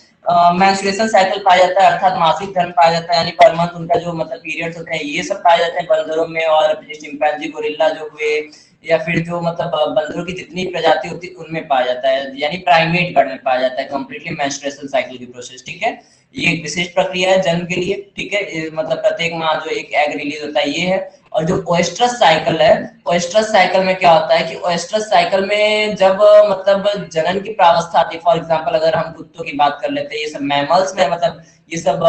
मेंस्ट्रुएशन साइकिल पाया जाता है, अर्थात मासिक धर्म पाया जाता है। यानी पर मंथ उनका जो मतलब पीरियड्स होते हैं ये सब पाए जाते हैं बंदरों में। और चिंपैंजी, गोरिल्ला जो हुए या फिर जो मतलब बंदरों की जितनी प्रजाति होती है उनमें पाया जाता है, यानी प्राइमेट गण में पाया जाता है कंप्लीटली मेंस्ट्रुएशन साइकिल की प्रोसेस। ठीक है। ये एक विशेष प्रक्रिया है जन्म के लिए। ठीक है। मतलब प्रत्येक माह जो एक एग रिलीज होता है ये है। और जो ओएस्ट्रस साइकिल है, ओएस्ट्रस साइकिल में क्या होता है कि ओएस्ट्रस साइकिल में जब मतलब जनन की प्रावस्था आती है, फॉर एग्जांपल अगर हम कुत्तों की बात कर लेते हैं, ये सब मैमल्स में मतलब ये सब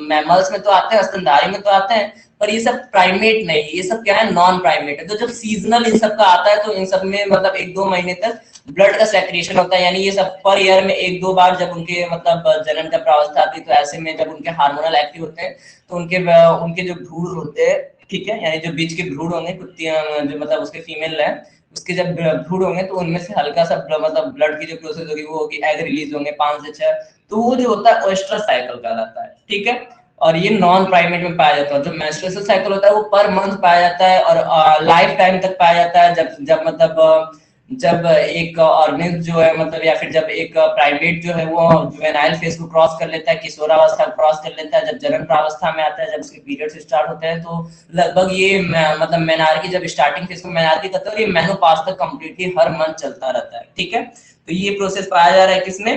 मैमल्स में तो आते हैं, स्तनधारी में तो आते हैं, पर ये सब प्राइमेट नहीं, ये सब क्या है, नॉन प्राइमेट है। तो जब सीजनल इन सब का आता है तो इन सब में मतलब 1-2 महीने तक ब्लड का सेक्रेशन होता है। यानी ये सब पर ईयर में 1-2 बार जब उनके मतलब जनन का प्रावस्था आती है तो ऐसे में जब उनके हार्मोनल एक्टिव होते हैं तो उनके जो भ्रूण होते हैं, ठीक है, यानी जो बीच के भ्रूण होंगे कुत्तियां जो मतलब उसके फीमेल है उसके जब भ्रूण होंगे तो उनमें से हल्का सा मतलब ब्लड की जो प्रोसेस होगी वो होगी, एग रिलीज होंगे 5 से 6। तो वो जो होता है ओएस्ट्रस साइकिल कहलाता है। ठीक है। और ये नॉन प्राइमेट में पाया जाता है। जो मेंस्ट्रुएशन साइकिल होता है वो पर मंथ पाया जाता है और लाइफ टाइम तक पाया जाता है। जब जब मतलब जब एक ऑर्गेनिज्म जो है मतलब या फिर जब एक प्राइमेट जो है वो जुवेनाइल फेज को क्रॉस कर लेता है, किशोरावस्था क्रॉस कर लेता है, जब जनन प्रावस्था में आता है, जब उसके पीरियड्स स्टार्ट होते हैं, तो लगभग ये मतलब मेनार्की जब स्टार्टिंग फेज को मेनार्की करता है और ये मेनोपाज तक कंप्लीटली हर मंथ चलता रहता है। ठीक है, तो ये प्रोसेस पाया जा रहा है किसमें,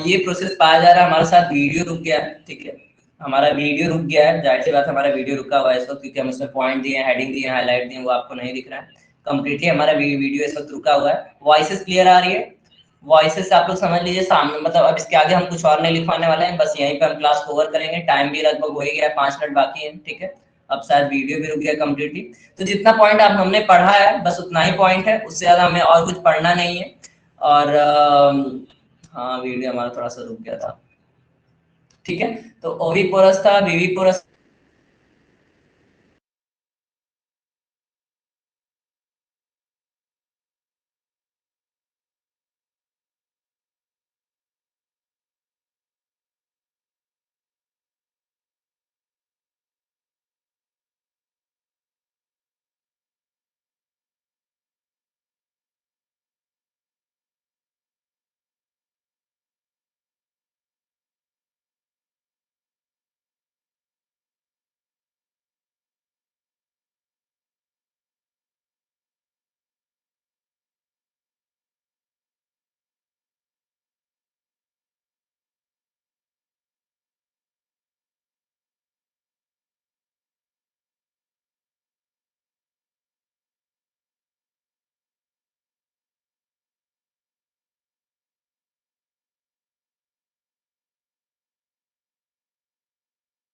ये प्रोसेस पाया जा रहा है, हमारे साथ वीडियो रुक गया है। ठीक है, हमारा वीडियो रुक गया है, जाहिर सी बात हमारा वीडियो रुका हुआ है इस वक्त, क्योंकि हम इसमें पॉइंट दिए हैं, हेडिंग दिए हैं, हाईलाइट दिए हैं, वो आपको नहीं दिख रहा है। कंप्लीटली हमारा वीडियो इस वक्त रुका हुआ है। वॉइसेस क्लियर आ रही है, वॉइसेस आप लोग समझ लीजिए सामने, मतलब अब इसके आगे हम कुछ और नहीं लिखवाने वाले हैं, बस यहीं पे हम क्लास कवर करेंगे। टाइम भी लगभग हो ही गया है, 5 मिनट बाकी है। ठीक है, अब शायद वीडियो भी रुक गया कंप्लीटली। तो जितना पॉइंट आप हमने पढ़ा है बस उतना ही पॉइंट है, उससे ज्यादा हमें और कुछ पढ़ना नहीं है। और हाँ, वीडियो हमारा थोड़ा सा रुक गया था। ठीक है, तो ओविपोरस था, विविपोरस